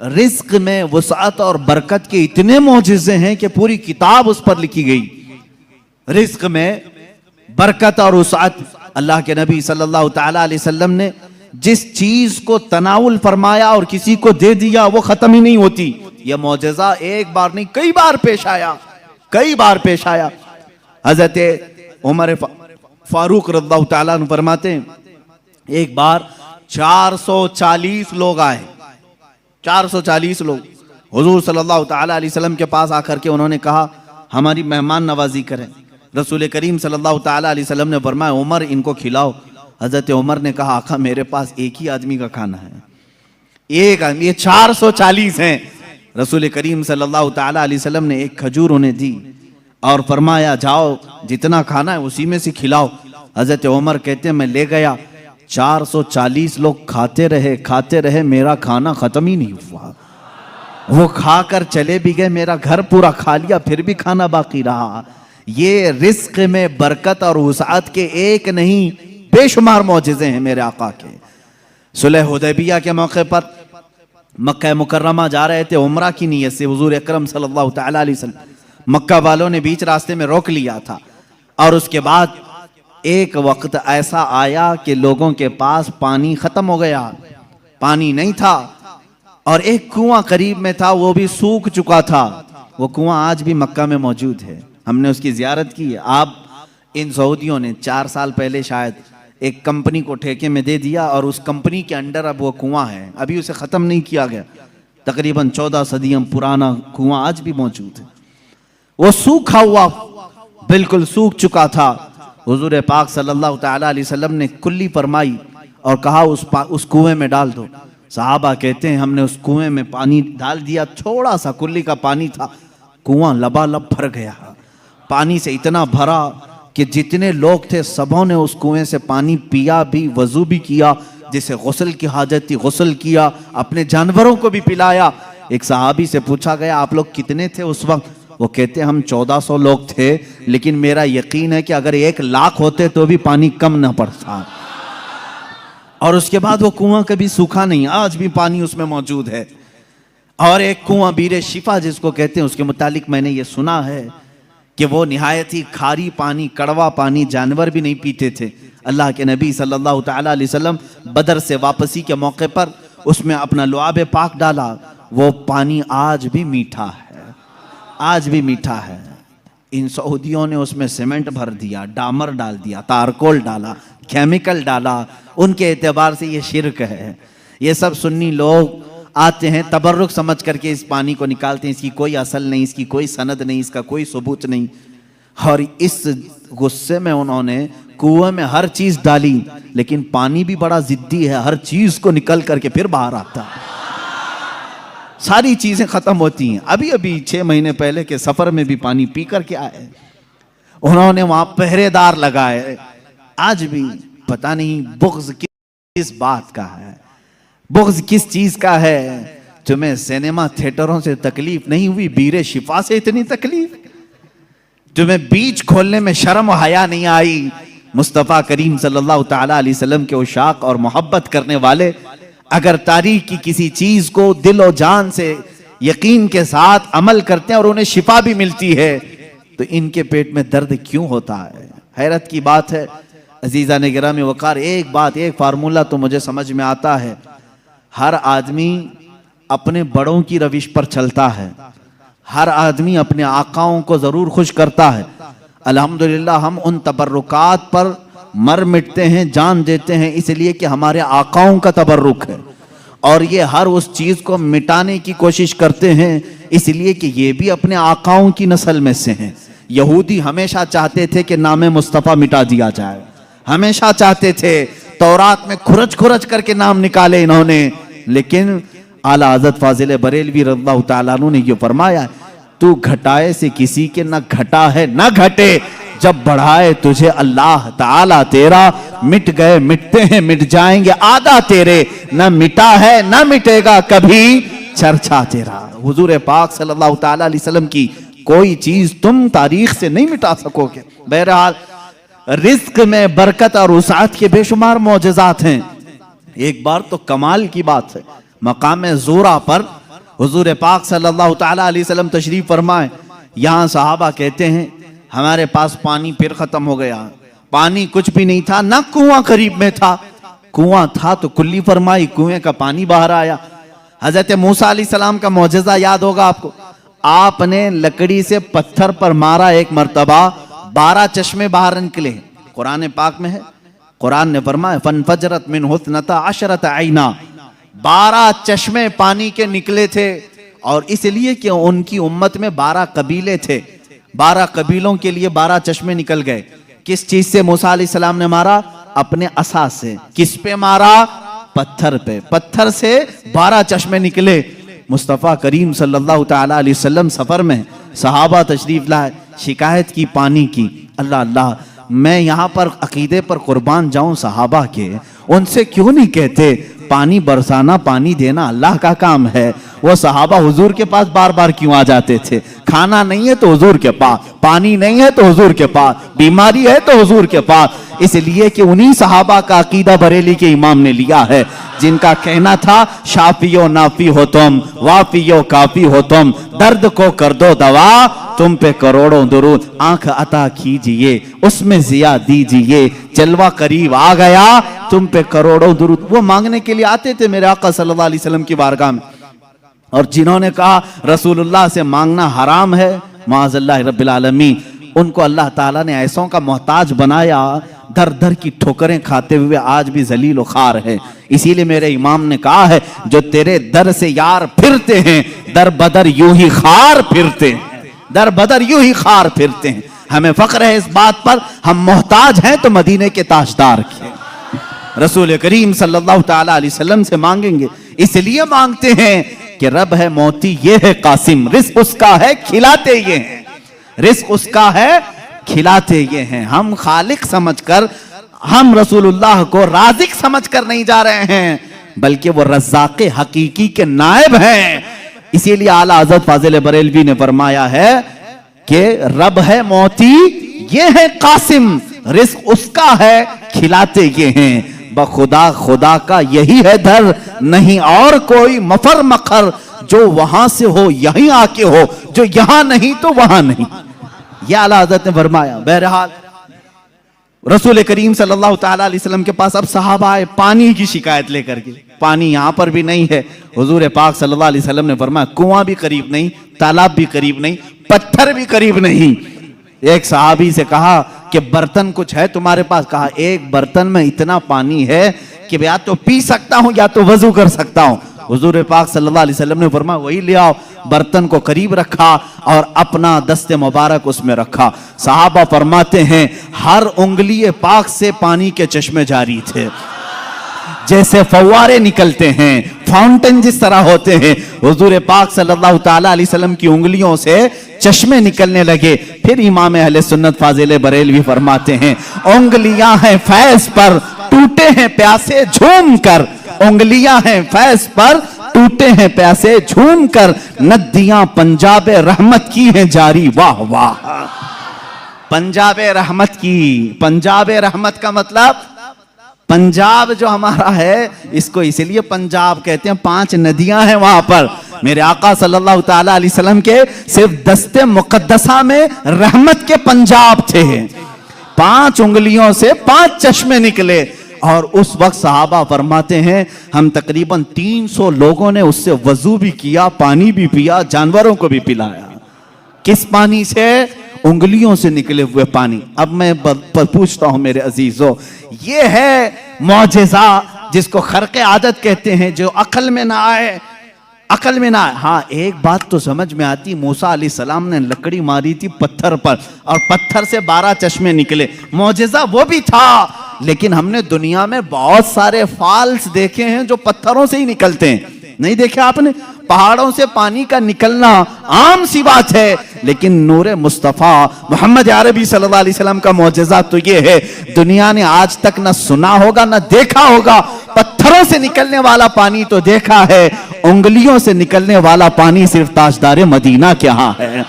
रिज्क में वसाअत और बरकत के इतने मौजज़े हैं कि पूरी किताब उस पर लिखी गई। रिज्क में बरकत और वसाअत, अल्लाह के नबी सल्लल्लाहु ताला अलैहि वसल्लम ने जिस चीज को तनाउल फरमाया और किसी को दे दिया वो खत्म ही नहीं होती। यह मौजज़ा एक बार नहीं कई बार पेश आया, कई बार पेश आया। हजरत उमर फारूक रज़ियल्लाहु ताला अन्हु फरमाते हैं एक बार 440 लोग आए, 440 लोग हुजूर सल्लल्लाहु ताला अलैहि वसल्लम के पास आकर के उन्होंने कहा हमारी मेहमान नवाजी करें। रसूल करीम सल्लल्लाहु ताला अलैहि वसल्लम ने फरमाया उमर इनको खिलाओ। हजरत उमर ने कहा आका मेरे पास एक ही आदमी का खाना है, एक आदमी, ये 440 हैं। रसूल करीम सल्लल्लाहु ताला अलैहि वसल्लम ने एक खजूर उन्हें दी और फरमाया जाओ जितना खाना है उसी में से खिलाओ। हजरत उमर कहते हैं मैं ले गया, 440 लोग खाते रहे, मेरा खाना खत्म ही नहीं हुआ। वो खाकर चले भी गए, मेरा घर पूरा खा लिया, फिर भी खाना बाकी रहा। ये रिस्क में बरकत और वसाअत के एक नहीं बेशुमार मौजज़े हैं मेरे आका के। सुलह हुदैबिया के मौके पर मक्का मुकर्रमा जा रहे थे उम्रा की नीयत से। हुजूर अकरम सल्लल्लाहु ताला अलैहि वसल्लम मक्का वालों ने बीच रास्ते में रोक लिया था और उसके बाद एक वक्त ऐसा आया कि लोगों के पास पानी खत्म हो गया, पानी नहीं था और एक कुआं करीब में था वो भी सूख चुका था। वो कुआं आज भी मक्का में मौजूद है, हमने उसकी जियारत की है। आप इन सऊदियों ने 4 साल पहले शायद एक कंपनी को ठेके में दे दिया और उस कंपनी के अंडर अब वो कुआं है, अभी उसे ख़त्म नहीं किया गया। तकरीबन 14 सदियों पुराना कुआं आज भी मौजूद है। वो सूखा हुआ, बिल्कुल सूख चुका था। हुजूर पाक सल्लल्लाहु ताला अलैहि वसल्लम ने कुल्ली फरमाई और कहा उस कुएं में डाल दो। सहाबा कहते हैं हमने उस कुएं में पानी डाल दिया, थोड़ा सा कुल्ली का पानी था, कुआं लबालब भर गया। पानी से इतना भरा कि जितने लोग थे सबों ने उस कुएं से पानी पिया भी, वजू भी किया, जिसे गुस्ल की हाजत थी गुस्ल किया, अपने जानवरों को भी पिलाया। एक सहाबी से पूछा गया आप लोग कितने थे उस वक्त? वो कहते हम 1400 लोग थे, लेकिन मेरा यकीन है कि अगर 1 लाख होते तो भी पानी कम ना पड़ता। और उसके बाद वो कुआं कभी सूखा नहीं, आज भी पानी उसमें मौजूद है। और एक कुआं बीरे शिफा जिसको कहते हैं, उसके मुतालिक मैंने ये सुना है कि वो निहायत ही खारी पानी, कड़वा पानी जानवर भी नहीं पीते थे। अल्लाह के नबी सल्लल्लाहु ताला अलैहि वसल्लम बदर से वापसी के मौके पर उसमें अपना लुआब पाक डाला, वो पानी आज भी मीठा है, आज भी मीठा है। इन सऊदियों ने उसमें सीमेंट भर दिया, डामर डाल दिया, तारकोल डाला, केमिकल डाला, उनके एतबार से ये शिरक है। ये सब सुन्नी लोग आते हैं, तबर्रुक समझ करके इस पानी को निकालते हैं, इसकी कोई असल नहीं, इसकी कोई सनद नहीं, इसका कोई सबूत नहीं। और इस गुस्से में उन्होंने कुएं में हर चीज डाली, लेकिन पानी भी बड़ा जिद्दी है, हर चीज को निकल करके फिर बाहर आता है, सारी चीजें खत्म होती हैं। अभी अभी 6 महीने पहले के सफर में भी पानी पी करके आए, उन्होंने वहां पहरेदार लगाए। आज भी पता नहीं बुग़्ज़ किस बात का है, बुग़्ज़ किस चीज का है। तुम्हें सिनेमा थिएटरों से तकलीफ नहीं हुई, बीरे शिफा से इतनी तकलीफ? तुम्हें बीच खोलने में शर्म हया नहीं आई? मुस्तफ़ा करीम सल्लल्लाहु ताला अलैहि वसल्लम के उशाक और मोहब्बत करने वाले अगर तारीख की किसी चीज को दिल और जान से यकीन के साथ अमल करते हैं और उन्हें शिफा भी मिलती है, तो इनके पेट में दर्द क्यों होता है? हैरत की बात है। अजीज़ा ने गिरामी वकार, एक बात, एक फार्मूला तो मुझे समझ में आता है, हर आदमी अपने बड़ों की रविश पर चलता है, हर आदमी अपने आकाओं को जरूर खुश करता है। अल्हम्दुलिल्लाह हम उन तबर्रुकात पर मर मिटते हैं, जान देते हैं, इसलिए कि हमारे आकाओं का तबर्रुक है। और ये हर उस चीज को मिटाने की कोशिश करते हैं, इसलिए कि ये भी अपने आकाओं की नस्ल में से हैं। यहूदी हमेशा चाहते थे कि नाम मुस्तफ़ा मिटा दिया जाए, हमेशा चाहते थे। तौरात में खुरच खुरच करके नाम निकाले इन्होंने, लेकिन आला हज़रत फाजिल बरेलवी रज़ियल्लाहु ताला अन्हु ने ये फरमाया, तू घटाए से किसी के न घटा है न घटे, जब बढ़ाए तुझे अल्लाह ताला तेरा, मिट गए मिटते हैं मिट जाएंगे आदा तेरे, न मिटा है न मिटेगा कभी चर्चा तेरा। हुजूर पाक सल्लल्लाहु ताला अलैहि वसल्लम की कोई चीज तुम तारीख से नहीं मिटा सकोगे। बहरहाल रिज्क में बरकत और वसाअत के बेशुमार मौजज़ात हैं। एक बार तो कमाल की बात है, मकाम ज़ोरा पर हुजूर पाक सल्लल्लाहु ताला अलैहि वसल्लम तशरीफ फरमाए। यहाँ सहाबा कहते हैं हमारे पास पानी फिर खत्म हो गया, पानी कुछ भी नहीं था, ना कुआं करीब में था, कुआं था तो कुल्ली फरमाई, कुएं का पानी बाहर आया। हजरत मूसा अलैहिस्सलाम का मौजज़ा याद होगा आपको, आपने लकड़ी से पत्थर पर मारा, एक मर्तबा 12 चश्मे बाहर निकले। कुरान पाक में है, कुरान ने फरमाया फनफजरत मिन हुस्नता अशरत आइना, 12 चश्मे पानी के निकले थे। और इसलिए कि उनकी उम्मत में 12 कबीले थे, 12 कबीलों के लिए 12 चश्मे निकल गए। किस चीज से मूसा अलैहिस्सलाम ने मारा? अपने असा से। किस पे मारा? पत्थर पे। पत्थर से 12 चश्मे निकले। मुस्तफ़ा करीम सल्लल्लाहु ताला अलैहि वसल्लम सफर में, सहाबा तशरीफ लाए, शिकायत की पानी की। अल्लाह अल्लाह, मैं यहाँ पर अकीदे पर कुर्बान जाऊं सहाबा के, उनसे क्यों नहीं कहते पानी बरसाना पानी देना अल्लाह का काम है। वो सहाबा हुजूर के पास बार बार क्यों आ जाते थे? खाना नहीं है तो हुजूर के पास, पानी नहीं है तो हुजूर के पास, बीमारी है तो हुजूर के पास। इसलिए कि उन्हीं सहाबा का अकीदा बरेली के इमाम ने लिया है, जिनका कहना था शाफियो नाफी हो तुम, वाफियो काफी हो तुम, दर्द को कर दो दवा, तुम पे करोड़ों दुरूद, आंख अता कीजिए उसमें जिया दीजिए, जलवा करीब आ गया तुम पे करोड़ों दुरूद। वो मांगने के लिए आते थे मेरे आका सल्लल्लाहु अलैहि वसल्लम की बारगाह में, और जिन्होंने कहा रसूलुल्लाह से मांगना हराम है, माअज़ल्लाह रब्बिल आलमीन, उनको अल्लाह ताला ने ऐसों का मोहताज बनाया, दर दर की ठोकरें खाते हुए आज भी जलील खार है। इसीलिए मेरे इमाम ने कहा है, जो तेरे दर से यार फिरते हैं, दर बदर यूं ही खार फिरते हैं, दर बदर यूं ही खार फिरते हैं। हमें फख्र है इस बात पर, हम मोहताज हैं तो मदीने के ताजदार के रसूल करीम सल्लल्लाहु ताला अलैहि वसल्लम से मांगेंगे। इसलिए मांगते हैं कि रब है मोती ये है कासिम, रिस्क उसका है खिलाते ये हैं, रिस्क उसका है खिलाते ये हैं। हम खालिक समझकर, हम रसूलुल्लाह को राज़िक समझकर नहीं जा रहे हैं, बल्कि वो रज़्ज़ाक़ हकीकी के नायब हैं। इसीलिए आला हज़रत फाजिल बरेलवी ने फरमाया है कि रब है मोती ये है कासिम, रिस्क उसका है खिलाते ये हैं। बखुदा खुदा का यही है दर, नहीं और कोई मफर मखर, जो वहां से हो यहीं आके हो, जो यहां नहीं तो वहां नहीं। यह आला हज़रत ने फरमाया। बहरहाल रसूल करीम सल्लल्लाहु तआला अलैहि वसल्लम के पास अब सहाबा आए पानी की शिकायत लेकर के। पानी यहां पर भी नहीं है। हुजूर पाक सल्लल्लाहु अलैहि वसल्लम ने फरमाया कुआं भी करीब नहीं, तालाब भी करीब नहीं, पत्थर भी करीब नहीं। एक सहाबी से कहा कि बर्तन कुछ है तुम्हारे पास? कहा एक बर्तन में इतना पानी है कि या तो पी सकता हूं या तो वजू कर सकता हूं। हुजूर पाक सल्लल्लाहु अलैहि वसल्लम ने फरमाया वही ले आओ। बर्तन को करीब रखा और अपना दस्ते मुबारक उसमें रखा। सहाबा फरमाते हैं हर उंगली पाक से पानी के चश्मे जारी थे, जैसे फव्वारे निकलते हैं, फाउंटेन जिस तरह होते हैं। हुजूर पाक सल्लल्लाहु तआला अलैहि वसल्लम की उंगलियों से चश्मे निकलने लगे। फिर इमाम अहले सुन्नत फाजिल बरेलवी फरमाते हैं उंगलियां हैं फैज पर, टूटे हैं प्यासे झूम कर। उंगलियां हैं फैज पर, टूटे हैं प्यासे झूम कर। नदियां पंजाब रहमत की हैं जारी। वाह वाह। पंजाब रहमत की। पंजाब रहमत का मतलब पंजाब जो हमारा है इसको इसलिए पंजाब कहते हैं, 5 नदियां हैं वहां पर। मेरे आका सल्लल्लाहु तआला अलैहि वसल्लम के सिर्फ दस्ते मुकद्दसा में रहमत के पंजाब थे। 5 उंगलियों से 5 चश्मे निकले। और उस वक्त सहाबा फरमाते हैं हम तकरीबन 300 लोगों ने उससे वजू भी किया, पानी भी पिया, जानवरों को भी पिलाया। किस पानी से? उंगलियों से निकले हुए पानी। अब मैं पूछता हूं मेरे अजीजों, ये है मौजेजा जिसको खर्क़े आदत कहते हैं, जो अकल में ना आए, अकल में ना आए। हाँ एक बात तो समझ में आती, मूसा अलैहिस्सलाम ने लकड़ी मारी थी पत्थर पर और पत्थर से 12 चश्मे निकले। मौजेजा वो भी था, लेकिन हमने दुनिया में बहुत सारे फाल्स देखे हैं जो पत्थरों से ही निकलते हैं। नहीं देखे आपने? पहाड़ों से पानी का निकलना आम सी बात है, लेकिन नूरे मुस्तफा मोहम्मद अरबी सल्लल्लाहु अलैहि वसल्लम का मौजज़ा तो ये है दुनिया ने आज तक ना सुना होगा ना देखा होगा। पत्थरों से निकलने वाला पानी तो देखा है, उंगलियों से निकलने वाला पानी सिर्फ ताजदार मदीना के यहाँ है।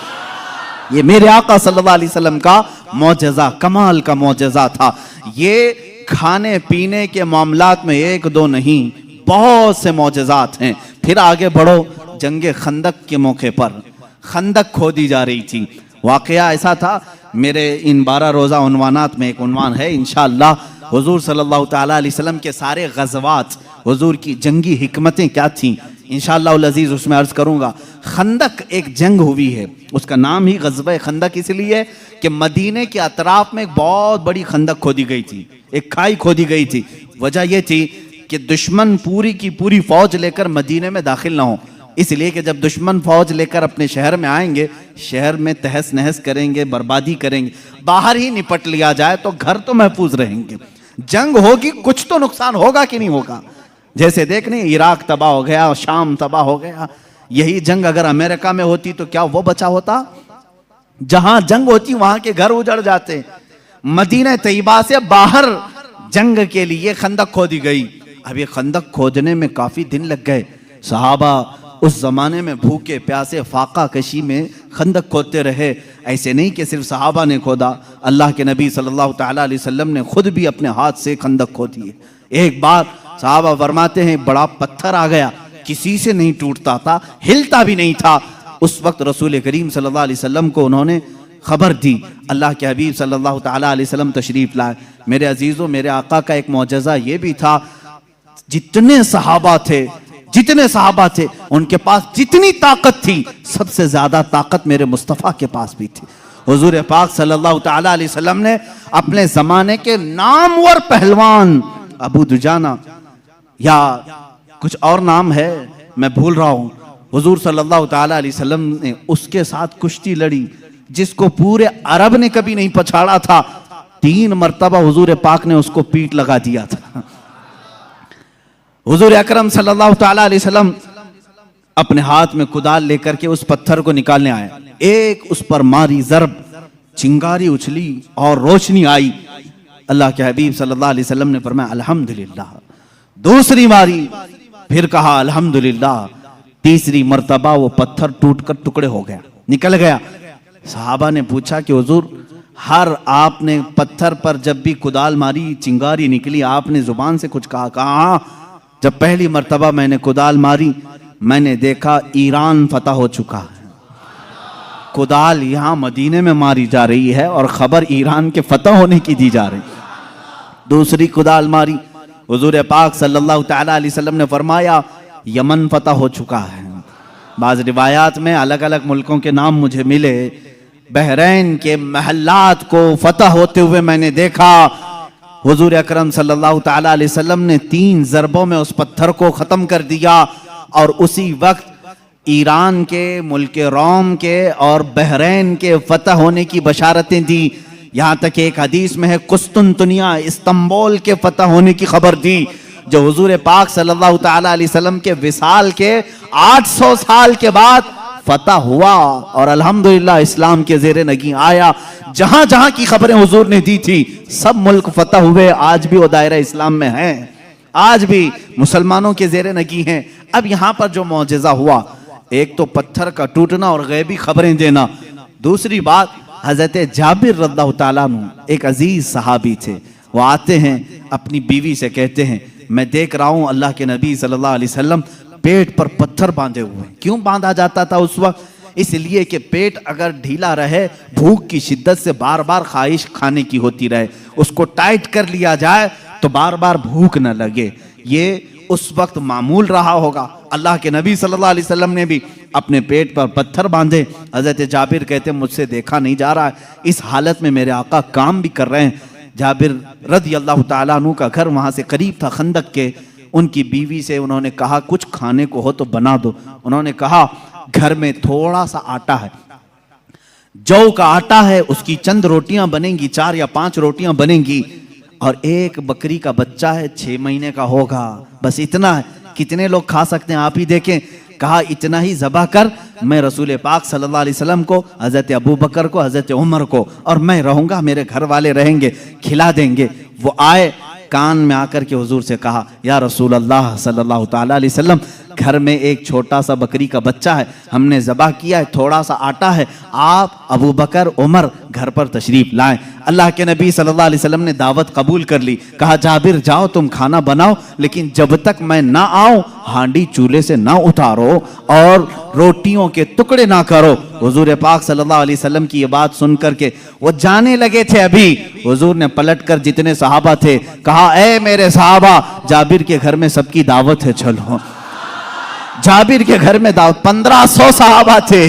ये मेरे आका सल्लल्लाहु अलैहि वसल्लम का मौजज़ा, कमाल का मौजज़ा था। ये खाने पीने के मामलात में 1-2 नहीं, बहुत से मौजज़ात हैं। फिर आगे बढ़ो। जंगे खंदक के मौके पर खंदक खोदी जा रही थी। वाकया ऐसा था, मेरे इन 12 रोज़ा उन्वानात में एक उन्वान है इंशाअल्लाह, हुजूर सल्लल्लाहु तआला अलैहि वसल्लम के सारे गज़वात, हुजूर की जंगी हिकमतें क्या थीं, इंशाअल्लाह उल अज़ीज़ उसमें अर्ज़ करूँगा। खंदक एक जंग हुई है, उसका नाम ही ग़ज़वा खंदक इसलिए कि मदीने के अतराफ में एक बहुत बड़ी खंदक खोदी गई थी, एक खाई खोदी गई थी। वजह यह थी कि दुश्मन पूरी की पूरी फौज लेकर मदीने में दाखिल ना हो, इसलिए कि जब दुश्मन फौज लेकर अपने शहर में आएंगे, शहर में तहस नहस करेंगे, बर्बादी करेंगे। बाहर ही निपट लिया जाए तो घर तो महफूज रहेंगे। जंग होगी, कुछ तो नुकसान होगा कि नहीं होगा। जैसे देखने इराक तबाह हो गया, शाम तबाह हो गया। यही जंग अगर अमेरिका में होती तो क्या वो बचा होता? जहां जंग होती वहां के घर उजड़ जाते। मदीना तैयबा से बाहर जंग के लिए खंदक खोदी गई। अब ये खंदक खोदने में काफी दिन लग गए। सहाबा उस जमाने में भूखे प्यासे फाका कशी में खंदक खोदते रहे। ऐसे नहीं कि सिर्फ सहाबा ने खोदा, अल्लाह के नबी सल्लल्लाहु तआला अलैहि वसल्लम ने खुद भी अपने हाथ से खंदक खोदी है। एक बार सहाबा फरमाते हैं बड़ा पत्थर आ गया, किसी से नहीं टूटता था, हिलता भी नहीं था। उस वक्त रसूल करीम सल्लल्लाहु अलैहि वसल्लम को उन्होंने खबर दी। अल्लाह के हबीब सल्लल्लाहु तआला अलैहि वसल्लम तशरीफ लाए। मेरे अजीजों, मेरे आका का एक मौजज़ा ये भी था, जितने सहाबा थे उनके पास जितनी ताकत थी, सबसे ज्यादा ताकत मेरे मुस्तफ़ा के पास भी थी। हुजूर पाक सल्लल्लाहु तआला अलैहि वसल्लम ने अपने जमाने के नामवर पहलवान अबू दुजाना या कुछ और नाम है मैं भूल रहा हूं, हुजूर सल्लल्लाहु तआला अलैहि वसल्लम ने उसके साथ कुश्ती लड़ी जिसको पूरे अरब ने कभी नहीं पछाड़ा था। 3 मरतबा हुजूर पाक ने उसको पीठ लगा दिया था। हुजूर अकरम सल्लल्लाहु तआला अलैहि वसल्लम अपने हाथ में कुदाल लेकर के उस पत्थर को निकालने आए। एक उस पर मारी जरब, चिंगारी उछली और रोशनी आई। अल्लाह के हबीब सल्लल्लाहु अलैहि वसल्लम ने फरमाया अल्हम्दुलिल्लाह। दूसरी मारी, फिर कहा अल्हम्दुलिल्लाह। तीसरी मर्तबा वो पत्थर टूटकर टुकड़े हो गया, निकल गया। सहाबा ने पूछा कि हुजूर, हर आपने पत्थर पर जब भी कुदाल मारी चिंगारी निकली, आपने जुबान से कुछ कहा? कहा जब पहली मर्तबा मैंने कुदाल मारी मैंने देखा ईरान फतह हो चुका है। कुदाल यहाँ मदीने में मारी जा रही है और खबर ईरान के फतह होने की दी जा रही। दूसरी कुदाल मारी, हुजूर पाक सल्लल्लाहु तआला अलैहि वसल्लम ने फरमाया यमन फतह हो चुका है। बाज़ रिवायात में अलग अलग मुल्कों के नाम मुझे मिले। बहरैन के महल्लात को फतह होते हुए मैंने देखा। हुजूर अकरम सल्लल्लाहु तआला अलैहि वसल्लम ने 3 ज़रबों में उस पत्थर को ख़त्म कर दिया और उसी वक्त ईरान के, मुल्क रोम के और बहरैन के फतह होने की बशारतें दी। यहाँ तक एक हदीस में है कुस्तुनतुनिया, इस्तांबुल के फतह होने की खबर दी, जो हुजूर पाक सल्लल्लाहु तआला अलैहि वसल्लम के विसाल के 800 साल के बाद फतह हुआ और अल्हम्दुलिल्लाह इस्लाम के ज़ेरे नगी आया। जहां जहां की खबरें हुजूर ने दी थी सब मुल्क फतह हुए। आज भी वो दायरा इस्लाम में है, आज भी मुसलमानों के ज़ेरे नगी हैं। अब यहाँ पर जो मौजज़ा हुआ, एक तो पत्थर का टूटना और गैबी खबरें देना, दूसरी बात हज़रत जाबिर रज़ियल्लाहु ताला अन्हु एक अजीज सहाबी थे। वो आते हैं अपनी बीवी से कहते हैं मैं देख रहा हूँ अल्लाह के नबी सल्लल्लाहु अलैहि वसल्लम पेट पर पत्थर बांधे हुए। क्यों बांधा जाता था उस वक्त? इसलिए कि पेट अगर ढीला रहे, भूख की शिद्दत से बार बार ख्वाहिश खाने की होती रहे, उसको टाइट कर लिया जाए तो बार बार भूख न लगे। ये उस वक्त मामूल रहा होगा। अल्लाह के नबी सल्लल्लाहु अलैहि वसल्लम ने भी अपने पेट पर पत्थर बांधे। हज़रत जाबिर कहते मुझसे देखा नहीं जा रहा है, इस हालत में मेरे आका काम भी कर रहे हैं। जाबिर रज़ियल्लाहु ताला अन्हु का घर वहाँ से करीब था, खंदक के। उनकी बीवी से उन्होंने कहा कुछ खाने को हो तो बना दो। उन्होंने कहा घर में थोड़ा सा आटा है, जौ का आटा है, उसकी चंद रोटियां बनेंगी, 4 या 5 रोटियां बनेंगी, और एक बकरी का बच्चा है 6 महीने का होगा, बस इतना है। कितने लोग खा सकते हैं आप ही देखें। कहा इतना ही ज़बह कर, मैं रसूल पाक सल्लल्लाहु अलैहि वसल्लम को, हज़रत अबू बकर को, हज़रत उमर को, और मैं रहूँगा, मेरे घर वाले रहेंगे, खिला देंगे। वो आए, कान में आकर के हुजूर से कहा या रसूल अल्लाह सल्लल्लाहु ताला अलैहि वसल्लम, घर में एक छोटा सा बकरी का बच्चा है, हमने ज़बह किया है, थोड़ा सा आटा है, आप अबू बकर उमर घर पर तशरीफ़ लाएं। अल्लाह के नबी सल्लल्लाहु अलैहि वसल्लम ने दावत कबूल कर ली। कहा जाबिर जाओ तुम खाना बनाओ, लेकिन जब तक मैं ना आऊं हांडी चूल्हे से ना उतारो और रोटियों के टुकड़े ना करो। हुजूर पाक सल्लल्लाहु अलैहि वसल्लम की ये बात सुन करके वो जाने लगे थे। अभी हुजूर ने पलट कर जितने सहाबा थे कहा ए मेरे सहाबा, जाबिर के घर में सबकी दावत है, चलो। जाबिर के घर में दावत, 1500 सहाबा थे,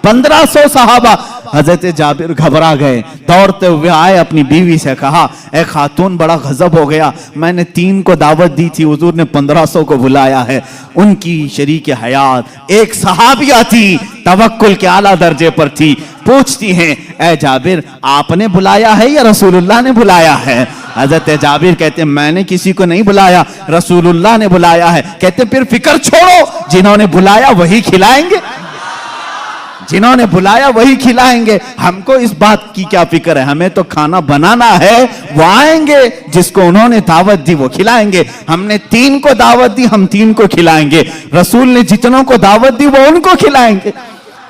1500 सहाबा। हजरत जाबिर घबरा गए, दौड़ते हुए आए, अपनी बीवी से कहा ए खातून बड़ा गजब हो गया, मैंने 3 को दावत दी थी, हुजूर ने 1500 को बुलाया है। उनकी शरीक हयात एक सहाबिया थी, तवक्कुल के आला दर्जे पर थी। पूछती हैं ए जाबिर आपने बुलाया है या रसूलुल्लाह ने बुलाया है? हजरत जाबिर कहते मैंने किसी को नहीं बुलाया, रसूलुल्लाह ने बुलाया है। कहते फिर फिक्र छोड़ो, जिन्होंने बुलाया वही खिलाएंगे, जिन्होंने बुलाया वही खिलाएंगे। हमको इस बात की क्या फिक्र है, हमें तो खाना बनाना है, वो आएंगे, जिसको उन्होंने दावत दी वो खिलाएंगे। हमने 3 को दावत दी, हम 3 को खिलाएंगे, रसूल ने जितनों को दावत दी वो उनको खिलाएंगे।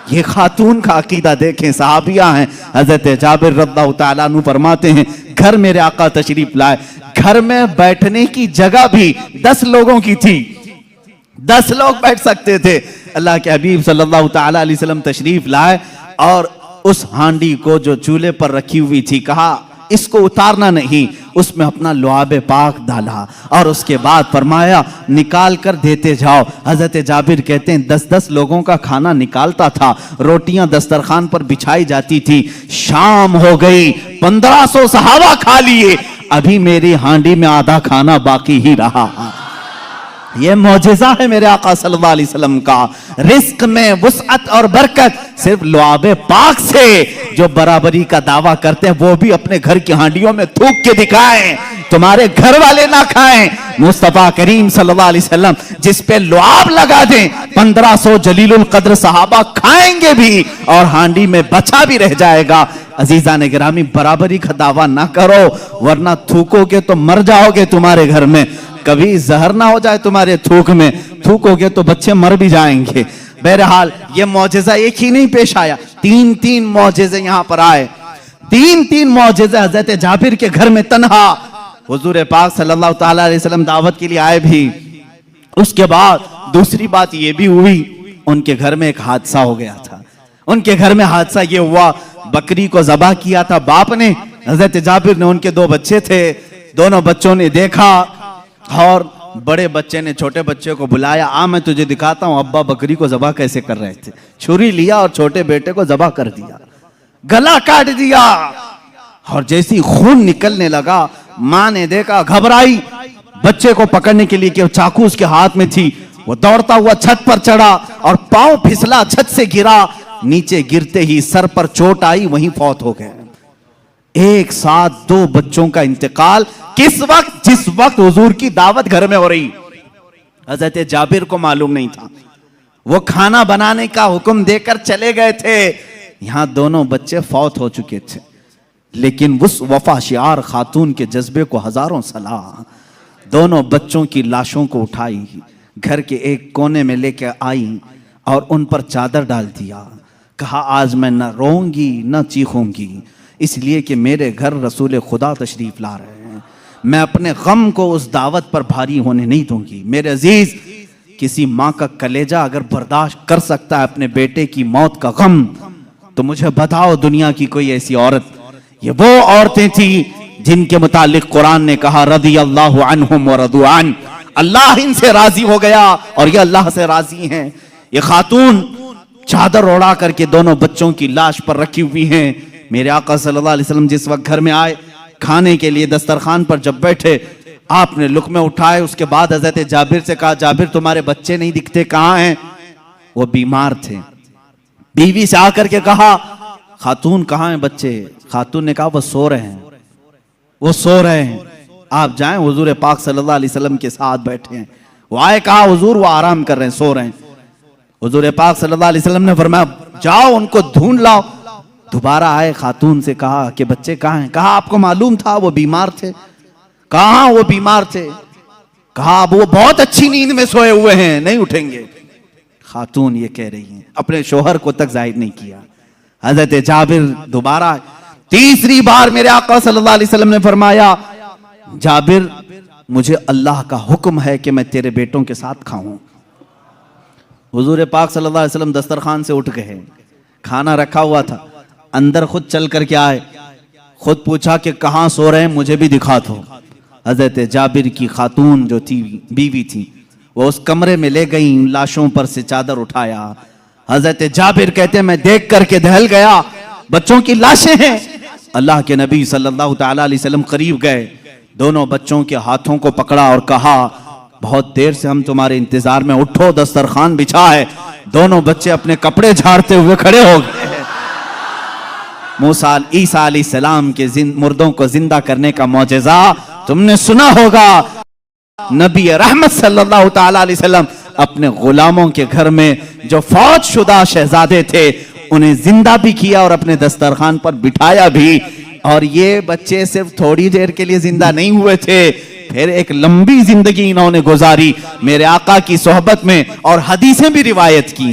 ये खातून का अकीदा देखें, सहाबिया हैं। हजरत जाबिर रज़ियल्लाहु ताला अन्हु फरमाते हैं घर मेरे आका तशरीफ लाए, घर में बैठने की जगह भी 10 लोगों की थी, 10 लोग बैठ सकते थे। अल्लाह के हबीब सल्लल्लाहु ताला अलैहि वसल्लम तशरीफ लाए और उस हांडी को जो चूल्हे पर रखी हुई थी कहा इसको उतारना नहीं, उसमें अपना लुआब पाक डाला और उसके बाद फरमाया निकाल कर देते जाओ। हजरत जाबिर कहते हैं 10-10 लोगों का खाना निकालता था, रोटियां दस्तरखान पर बिछाई जाती थी। शाम हो गई, 1500 सहाबा खा लिए, अभी मेरी हांडी में आधा खाना बाकी ही रहा। ये मौजिज़ा है मेरे आका सल्लल्लाहु अलैहि वसल्लम का। रिस्क में वुसअत और बरकत सिर्फ लुआबे पाक से जो बराबरी का दावा करते हैं वो भी अपने घर की हांडियों में थूक के दिखाएं, तुम्हारे घर वाले ना खाएं। मुस्तफा करीम सल्लल्लाहु अलैहि वसल्लम जिस पे लुआब लगा दें, 1500 जलीलुल कद्र सहाबा खाएंगे भी और हांडी में बचा भी रह जाएगा। अजीजा ने गिरामी, बराबरी का दावा ना करो वरना थूकोगे तो मर जाओगे, तुम्हारे घर में कभी जहर ना हो जाए तुम्हारे थूक में, थूकोगे तो बच्चे मर भी जाएंगे। बहरहाल ये मौजिज़ा एक ही नहीं पेश आया, 3-3 मौजिज़े यहाँ पर आए, 3-3 मौजिज़े हज़रत जाबिर के घर में तन्हा। हुजूर पाक सल्लल्लाहु ताला अलैहि वसल्लम दावत के लिए आए भी, उसके बाद दूसरी बात ये भी हुई, उनके घर में एक हादसा हो गया था। उनके घर में हादसा ये हुआ, बकरी को ज़बह किया था बाप ने, हजरत जाबिर ने, उनके 2 बच्चे थे। दोनों बच्चों ने देखा और बड़े बच्चे ने छोटे बच्चे को बुलाया, आ मैं तुझे दिखाता हूं अब्बा बकरी को ज़बह कैसे कर रहे थे। छुरी लिया और छोटे बेटे को ज़बह कर दिया, गला काट दिया। और जैसे ही खून निकलने लगा, मां ने देखा, घबराई, बच्चे को पकड़ने के लिए कि चाकू उसके हाथ में थी। वो दौड़ता हुआ छत पर चढ़ा और पांव फिसला, छत से गिरा। नीचे गिरते ही सर पर चोट आई, वहीं फौत हो गए। एक साथ 2 बच्चों का इंतकाल किस वक्त? जिस वक्त हुजूर की दावत घर में हो रही। हजरत जाबिर को मालूम नहीं था, वो खाना बनाने का हुक्म देकर चले गए थे, यहां दोनों बच्चे फौत हो चुके थे। लेकिन उस वफाशियार खातून के जज्बे को हजारों सलाह। दोनों बच्चों की लाशों को उठाई, घर के एक कोने में लेकर आई और उन पर चादर डाल दिया। कहा आज मैं न रोऊंगी न चीखूंगी, इसलिए कि मेरे घर रसूल खुदा तशरीफ ला रहे हैं। मैं अपने गम को उस दावत पर भारी होने नहीं दूंगी। मेरे अजीज, किसी माँ का कलेजा अगर बर्दाश्त कर सकता है अपने बेटे की मौत का गम, तो मुझे बताओ दुनिया की कोई ऐसी औरत। ये वो औरतें थी जिनके मुतालिक कुरान ने कहा रदी अल्लाहु अन्हुम व रदू अन, अल्लाह इनसे राजी हो गया और ये अल्लाह से राजी हैं। ये खातून चादर ओढ़ा करके दोनों बच्चों की लाश पर रखी हुई हैं। मेरे आका सल्लल्लाहु अलैहि वसल्लम जिस वक्त घर में आए, खाने के लिए दस्तरखान पर जब बैठे, आपने लुक़मे उठाए। उसके बाद हजरत जाबिर से कहा, जाबिर तुम्हारे बच्चे नहीं दिखते, कहाँ हैं? वो बीमार थे। बीवी से आकर के कहा, खातून कहाँ हैं बच्चे? खातून ने कहा वो सो रहे हैं, वो सो रहे हैं, आप जाएं। हुजूर पाक सल्लल्लाहु अलैहि वसल्लम के साथ बैठे हैं। वो आए, कहा हुजूर वो आराम कर रहे हैं, सो रहे हैं। हुजूर पाक सल्लल्लाहु अलैहि वसल्लम ने फरमाया जाओ उनको ढूंढ लाओ। दोबारा आए, खातून से कहा कि बच्चे कहाँ हैं? कहा आपको मालूम था वो बीमार थे। कहाँ वो बीमार थे? कहा वो बहुत अच्छी नींद में सोए हुए हैं, नहीं उठेंगे। खातून ये कह रही हैं, अपने शोहर को तक जाहिर नहीं किया। हजरत जाबिर दोबारा, तीसरी बार मेरे आका सल्लल्लाहु अलैहि वसल्लम ने फरमाया, जाबिर मुझे अल्लाह का हुक्म है कि मैं तेरे बेटों के साथ खाऊं। हुजूर पाक सल्लल्लाहु अलैहि वसल्लम दस्तरखान से उठ गए, खाना रखा हुआ था, अंदर खुद चल करके आए, खुद पूछा कि कहाँ सो रहे हैं, मुझे भी दिखा दो। हजरत जाबिर की खातून जो थी, बीवी थी, वो उस कमरे में ले गई, लाशों पर से चादर उठाया। हजरत जाबिर कहते मैं देख करके दहल गया, बच्चों की लाशें हैं। अल्लाह के नबी सल्लल्लाहु ताला अलैहि वसल्लम करीब गए, दोनों बच्चों के हाथों को पकड़ा और कहा बहुत देर से हम तुम्हारे इंतजार में, उठो दस्तरखान बिछा है। दोनों बच्चे अपने कपड़े झाड़ते हुए खड़े हो गए। मूसा ईसा अलैहिस्सलाम के मुर्दों को जिंदा करने का मौजज़ा तुमने सुना होगा। नबी रहमत सल्लल्लाहु ताला अलैहि वसल्लम अपने गुलामों के घर में जो फौत शुदा शहजादे थे उन्हें जिंदा भी किया और अपने दस्तरखान पर बिठाया भी। और ये बच्चे सिर्फ थोड़ी देर के लिए जिंदा नहीं हुए थे, फिर एक लंबी जिंदगी इन्होंने गुजारी मेरे आका की सोहबत में, और हदीसें भी रिवायत की।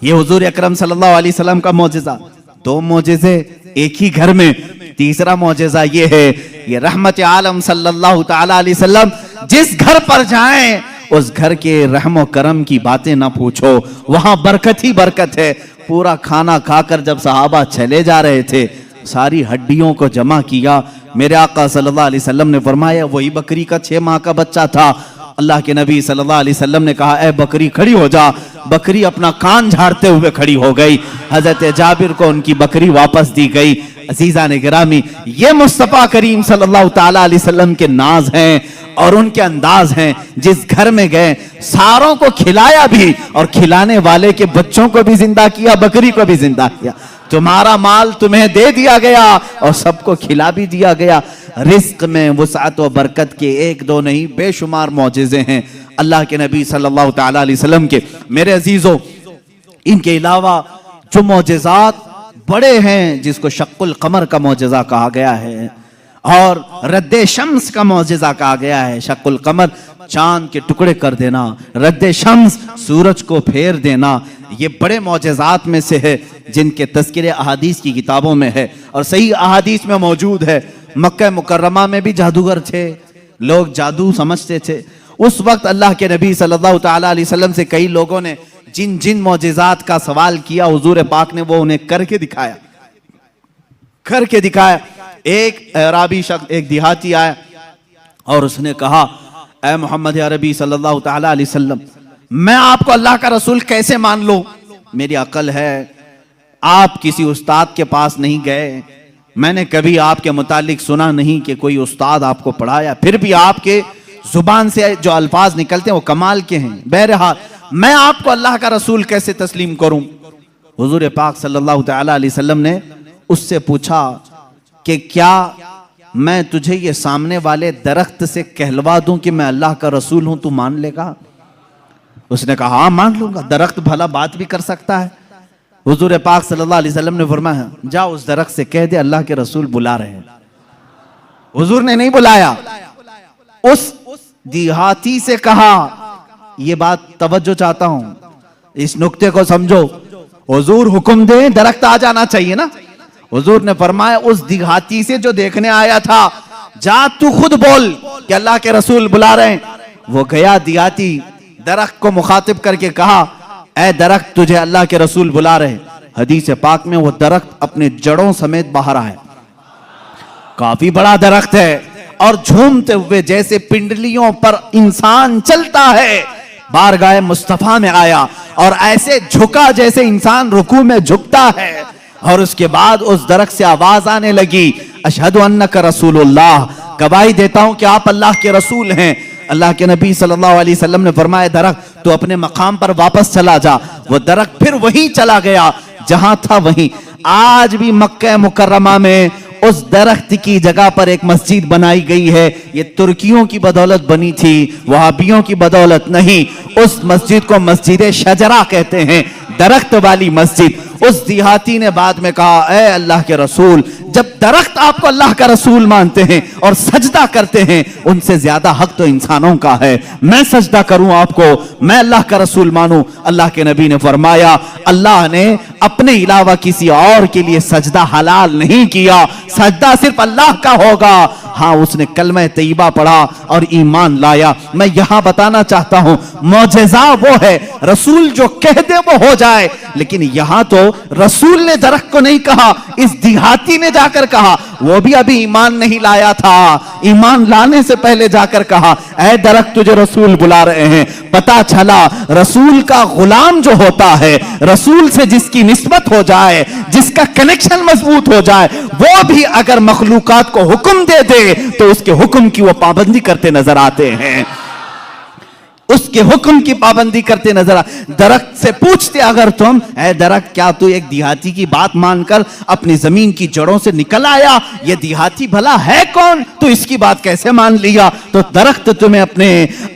ये हुजूर अकरम सल्लल्लाहु अलैहि वसल्लम का मौजज़ा। 2 मौजज़े एक ही घर में। तीसरा मौजज़ा ये है, ये रहमत आलम सल्लल्लाहु ताला अलैहि वसल्लम जिस घर पर जाएं उस घर के रहमो करम की बातें ना पूछो, वहां बरकत ही बरकत है। पूरा खाना खाकर जब सहाबा चले जा रहे थे, सारी हड्डियों को जमा किया। मेरे आका सल्लल्लाहु अलैहि वसल्लम ने फरमाया वही बकरी का 6 माह का बच्चा था। अल्लाह के नबी सल्लल्लाहु अलैहि वसल्लम ने कहा ए बकरी खड़ी हो जा। बकरी अपना कान झाड़ते हुए खड़ी हो गई। हजरत जाबिर को उनकी बकरी वापस दी गई। अजीजा ने गिरामी, ये मुस्तफ़ा करीम सल्लल्लाहु ताला अलैहि वसल्लम के नाज हैं और उनके अंदाज हैं। जिस घर में गए सारों को खिलाया भी और खिलाने वाले के बच्चों को भी जिंदा किया, बकरी को भी जिंदा किया। तुम्हारा माल तुम्हें दे दिया गया और सबको खिला भी दिया गया। रिस्क में वुसअत व बरकत के 1-2 नहीं बेशुमार मौजज़े हैं अल्लाह के नबी सल्लल्लाहु ताला अलैहि वसल्लम के। मेरे अजीजों, इनके अलावा जो मौजज़ात बड़े हैं, जिसको शक्कुल कमर का मौजज़ा कहा गया है और रद्दे शम्स का मौजज़ा कहा गया है। शक्कुल कमर चांद के टुकड़े कर देना, रद्दे शम्स सूरज को फेर देना, ये बड़े मौजज़ात में से है जिनके तज़किरे अहादीस की किताबों में है और सही अहादीस में मौजूद है। मक्का मुकर्रमा में भी जादूगर थे, लोग जादू समझते थे, उस वक्त अल्लाह के नबी सल्लल्लाहु ताला अलैहि वसल्लम से कई लोगों ने जिन जिन मौजिज़ात का सवाल किया, हुजूर पाक ने वो उन्हें करके दिखाया, करके दिखाया। एक अराबी शख्स, एक देहाती आया और उसने कहा, ऐ मोहम्मद अरबी सल्लल्लाहु ताला अलैहि वसल्लम, मैं आपको अल्लाह का रसूल कैसे मान लूं? मेरी अकल है, आप किसी उस्ताद के पास नहीं गए, मैंने कभी आपके मुतालिक सुना नहीं कि कोई उस्ताद आपको पढ़ाया, फिर भी आपके जुबान से जो अल्फाज निकलते हैं वो कमाल के हैं। बहरहाल मैं आपको अल्लाह का रसूल कैसे तस्लीम करूं? हुजूर पाक सल्लल्लाहु ताला अलैहि वसल्लम ने उससे पूछा कि क्या मैं तुझे ये सामने वाले दरख्त से कहलवा दूं कि मैं अल्लाह का रसूल हूं, तू मान लेगा? उसने कहा हाँ मान लूंगा, दरख्त भला बात भी कर सकता है। हुजूर पाक सल्लल्लाहु अलैहि वसल्लम ने फरमाया, जा उस दरख्त से कह दे अल्लाह के रसूल बुला रहे हैं। हुजूर ने नहीं बुलाया, उस देहाती से कहा, ये बात तवज्जो चाहता हूं, इस नुक्ते को समझो। हुजूर हुक्म दे दरख्त आ जाना चाहिए ना। हुजूर ने फरमाया उस देहाती से जो देखने आया था, जा तू खुद बोल कि अल्लाह के रसूल बुला रहे हैं। वो गया देहाती, दरख्त को मुखातिब करके कहा, ऐ दरख्त तुझे अल्लाह के रसूल बुला रहे। हदीस पाक में वो दरख्त अपने जड़ों समेत बाहर आया, काफी बड़ा दरख्त है, और झूमते हुए जैसे पिंडलियों पर इंसान चलता है, बारगाह मुस्तफा में आया और ऐसे झुका जैसे इंसान रुकू में झुकता है। और उसके बाद उस दरख्त से आवाज आने लगी, अशहदु अन्नका रसूलुल्लाह, गवाही देता हूं कि आप अल्लाह के रसूल हैं। अल्लाह के नबी सल्लल्लाहु अलैहि वसल्लम ने फरमाया, दरख्त तो अपने मकाम पर वापस चला जा। वो दरख्त फिर वहीं चला गया जहां था वहीं। आज भी मक्का मुकर्रमा में उस दरख्त की जगह पर एक मस्जिद बनाई गई है। ये तुर्कियों की बदौलत बनी थी, वहाबियों की बदौलत नहीं। उस मस्जिद को मस्जिद शजरा कहते हैं, दरख्त वाली मस्जिद। उस देहाती ने बाद में कहा, ऐ अल्लाह के रसूल, जब दरख्त आपको अल्लाह का रसूल मानते हैं और सजदा करते हैं, उनसे ज्यादा हक तो इंसानों का है। मैं सजदा करूं आपको, मैं अल्लाह का रसूल मानूं? अल्लाह के नबी ने फरमाया, अल्लाह ने अपने अलावा किसी और के लिए सजदा हलाल नहीं किया, सजदा सिर्फ अल्लाह का होगा। हाँ, उसने कलमा तैयबा पढ़ा और ईमान लाया। मैं यहां बताना चाहता हूं, मौजज़ा वो है, रसूल जो कह दे वो हो जाए। लेकिन यहां तो रसूल ने दरख्त को नहीं कहा, इस देहाती ने जाकर कहा, वो भी अभी ईमान नहीं लाया था, ईमान लाने से पहले जाकर कहा, ऐ दरख्त तुझे रसूल बुला रहे हैं। पता चला रसूल का गुलाम जो होता है, रसूल से जिसकी निस्बत हो जाए, जिसका कनेक्शन मजबूत हो जाए, वो भी अगर मखलूकात को हुक्म दे दे तो उसके हुक्म की वो पाबंदी करते नजर आते हैं, उसके हुक्म की पाबंदी करते नजर आ। दरख्त से पूछते अगर तुम, ऐ दरख्त क्या तू एक देहाती की बात मानकर अपनी जमीन की जड़ों से निकल आया? ये देहाती भला है कौन, तू इसकी बात कैसे मान लिया? तो दरख्त तुम्हें अपने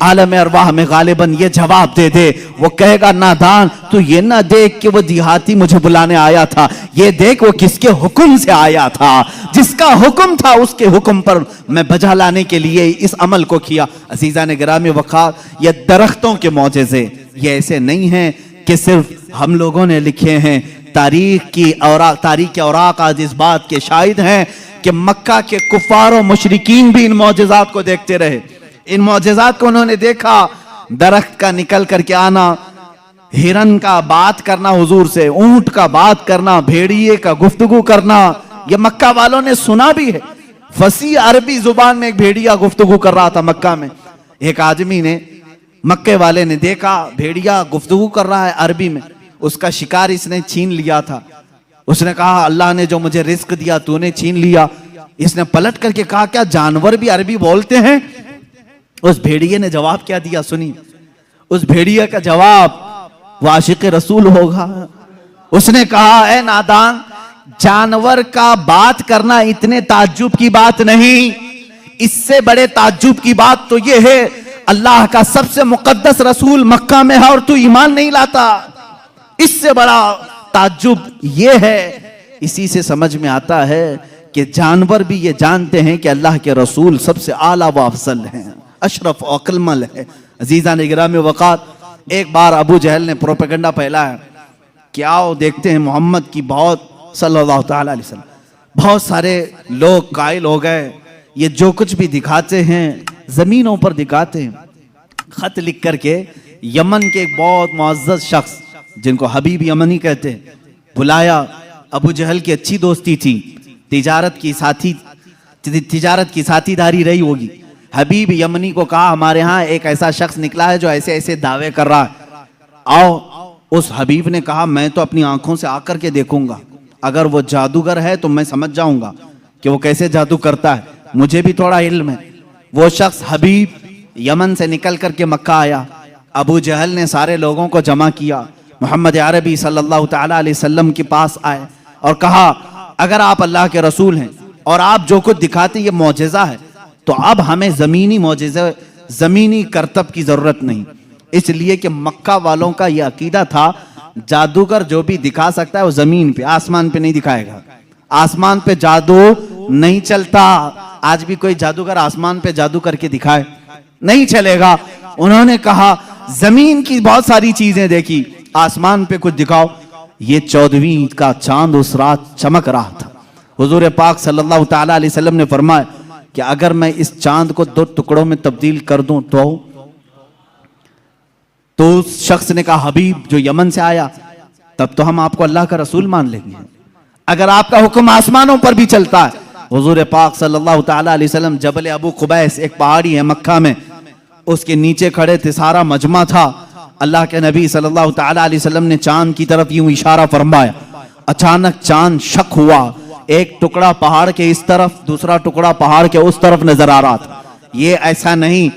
आलम अरवाह में गालिबन ये जवाब दे दे। वो कहेगा, नादान, तू ये ना देख कि वो देहाती मुझे बुलाने आया था, ये देख वो किसके हुक्म से आया था। जिसका हुक्म था उसके हुक्म पर मैं बजा लाने के लिए इस अमल को किया। अजीजा ने गिरामी वक़ार, ये दरख्तों के मौजज़े ये ऐसे नहीं हैं कि सिर्फ हम लोगों ने लिखे हैं। तारीख के औराक आज इस बात के शाहिद हैं कि मक्का के कुफार और मुशरिकीन भी इन मौजज़ात को देखते रहे। इन मौजज़ात को उन्होंने देखा, दरख्त का निकल करके आना, हिरन का बात करना हुजूर से, ऊंट का बात करना, भेड़िए का गुफ्तगू करना, ये मक्का वालों ने सुना भी है। फसी अरबी जुबान में एक भेड़िया गुफ्तगू कर रहा था मक्का में। एक आदमी ने, मक्के वाले ने देखा भेड़िया गुफ्तगू कर रहा है अरबी में, उसका शिकार इसने छीन लिया था। उसने कहा, अल्लाह ने जो मुझे रिस्क दिया तूने छीन लिया। इसने पलट करके कहा, क्या जानवर भी अरबी बोलते हैं? उस भेड़िए ने जवाब क्या दिया सुनी। उस भेड़िए का जवाब वो आशिक रसूल होगा। उसने कहा, ए नादान, जानवर का बात करना इतने ताज्जुब की बात नहीं, इससे बड़े ताज्जुब की बात तो यह है, अल्लाह का सबसे मुकद्दस रसूल मक्का में है और तू ईमान नहीं लाता। इससे बड़ा ताज्जुब यह है। इसी से समझ में आता है कि जानवर भी ये जानते हैं कि अल्लाह के रसूल सबसे आला व अफजल हैं, अशरफ और अक्लमल है। अजीजा ने गिरामी वक़ार, एक बार अबू जहल ने प्रोपेगेंडा फैलाया कि आओ देखते हैं मोहम्मद की बहुत सल्लल्लाहु ताला अलैहि वसल्लम, बहुत सारे लोग कायल हो गए, ये जो कुछ भी दिखाते हैं जमीनों पर दिखाते हैं। खत लिख करके यमन के एक बहुत मुअज़्ज़ज़ शख्स जिनको हबीब यमनी कहते हैं बुलाया। अबू जहल की अच्छी दोस्ती थी, तिजारत की साथीदारी रही होगी। हबीब यमनी को कहा हमारे यहाँ एक ऐसा शख्स निकला है जो ऐसे ऐसे दावे कर रहा है, आओ। उस हबीब ने कहा मैं तो अपनी आंखों से आकर के देखूंगा, अगर वो जादूगर है तो मैं समझ जाऊंगा कि वो कैसे जादू करता है, मुझे भी थोड़ा इल्म है। वो शख्स हबीब यमन से निकल करके मक्का आया। अबू जहल ने सारे लोगों को जमा किया, मोहम्मद अरबी सल्लल्लाहु ताला अलैहि वसल्लम के पास आए और कहा अगर आप अल्लाह के रसूल हैं और आप जो कुछ दिखाते ये मौजज़ा है, तो अब हमें ज़मीनी मौजज़ा, ज़मीनी करतब की ज़रूरत नहीं। इसलिए कि मक्का वालों का ये अकीदा था जादूगर जो भी दिखा सकता है वो ज़मीन पे, आसमान पे नहीं दिखाएगा। आसमान पे जादू नहीं चलता। आज भी कोई जादूगर आसमान पे जादू करके दिखाए नहीं चलेगा। उन्होंने कहा जमीन की बहुत सारी चीजें देखी, आसमान पे कुछ दिखाओ। ये 14वीं ईद का चांद उस रात चमक रहा था। हुजूर पाक सल्लल्लाहु ताला अलैहि वसल्लम ने फरमाया कि अगर मैं इस चांद को 2 टुकड़ों में तब्दील कर दूं तो उस शख्स ने कहा हबीब जो यमन से आया, तब तो हम आपको अल्लाह का रसूल मान लेंगे, अगर आपका हुक्म आसमानों पर भी चलता है। हुजूर पाक सल्लल्लाहु ताला अलैहि वसल्लम जबल अबू कुबैस, एक पहाड़ी है मक्का में, उसके नीचे खड़े थे, सारा मजमा था। अल्लाह के नबी सल्लल्लाहु ताला अलैहि वसल्लम ने चांद की तरफ यूं इशारा फरमाया। अचानक चांद शक हुआ, एक टुकड़ा पहाड़ के इस तरफ, दूसरा टुकड़ा पहाड़ के उस तरफ नजर आ रहा था। ये ऐसा नहीं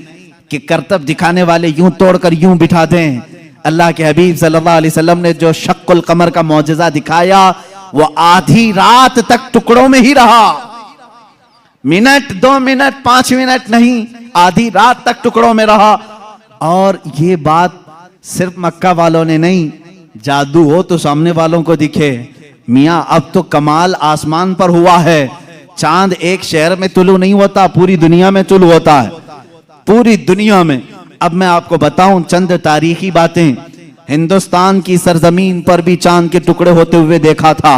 कि करतब दिखाने वाले यूं तोड़कर यूं बिठा दें। अल्लाह के हबीब सल्लल्लाहु अलैहि वसल्लम ने जो शक्कुल कमर का मौजज़ा दिखाया वो आधी रात तक टुकड़ों में ही रहा। मिनट, 2 मिनट, 5 मिनट नहीं, आधी रात तक टुकड़ों में रहा। और ये बात सिर्फ मक्का वालों ने नहीं, जादू हो तो सामने वालों को दिखे। मियां अब तो कमाल आसमान पर हुआ है। चांद एक शहर में तुलू नहीं होता, पूरी दुनिया में तुलू होता है, पूरी दुनिया में। अब मैं आपको बताऊं चंद तारीखी बातें। हिंदुस्तान की सरजमीन पर भी चांद के टुकड़े होते हुए देखा था।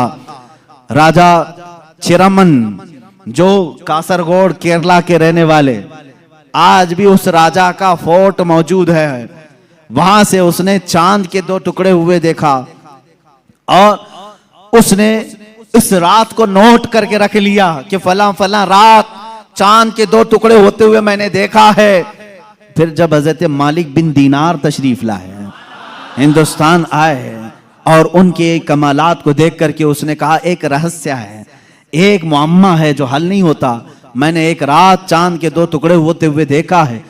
राजा चिरमन जो कासरगोड केरला के रहने वाले, आज भी उस राजा का फोर्ट मौजूद है। वहां से उसने चांद के 2 टुकड़े हुए देखा और उसने इस रात को नोट करके रख लिया कि फला फला रात चांद के 2 टुकड़े होते हुए मैंने देखा है। फिर जब हजरत मालिक बिन दीनार तशरीफ लाए, हिंदुस्तान आए और उनके कमालात को देख करके उसने कहा एक रहस्य है, एक मुअम्मा है जो हल नहीं होता। मैंने एक रात चांद के 2 टुकड़े होते हुए देखा है।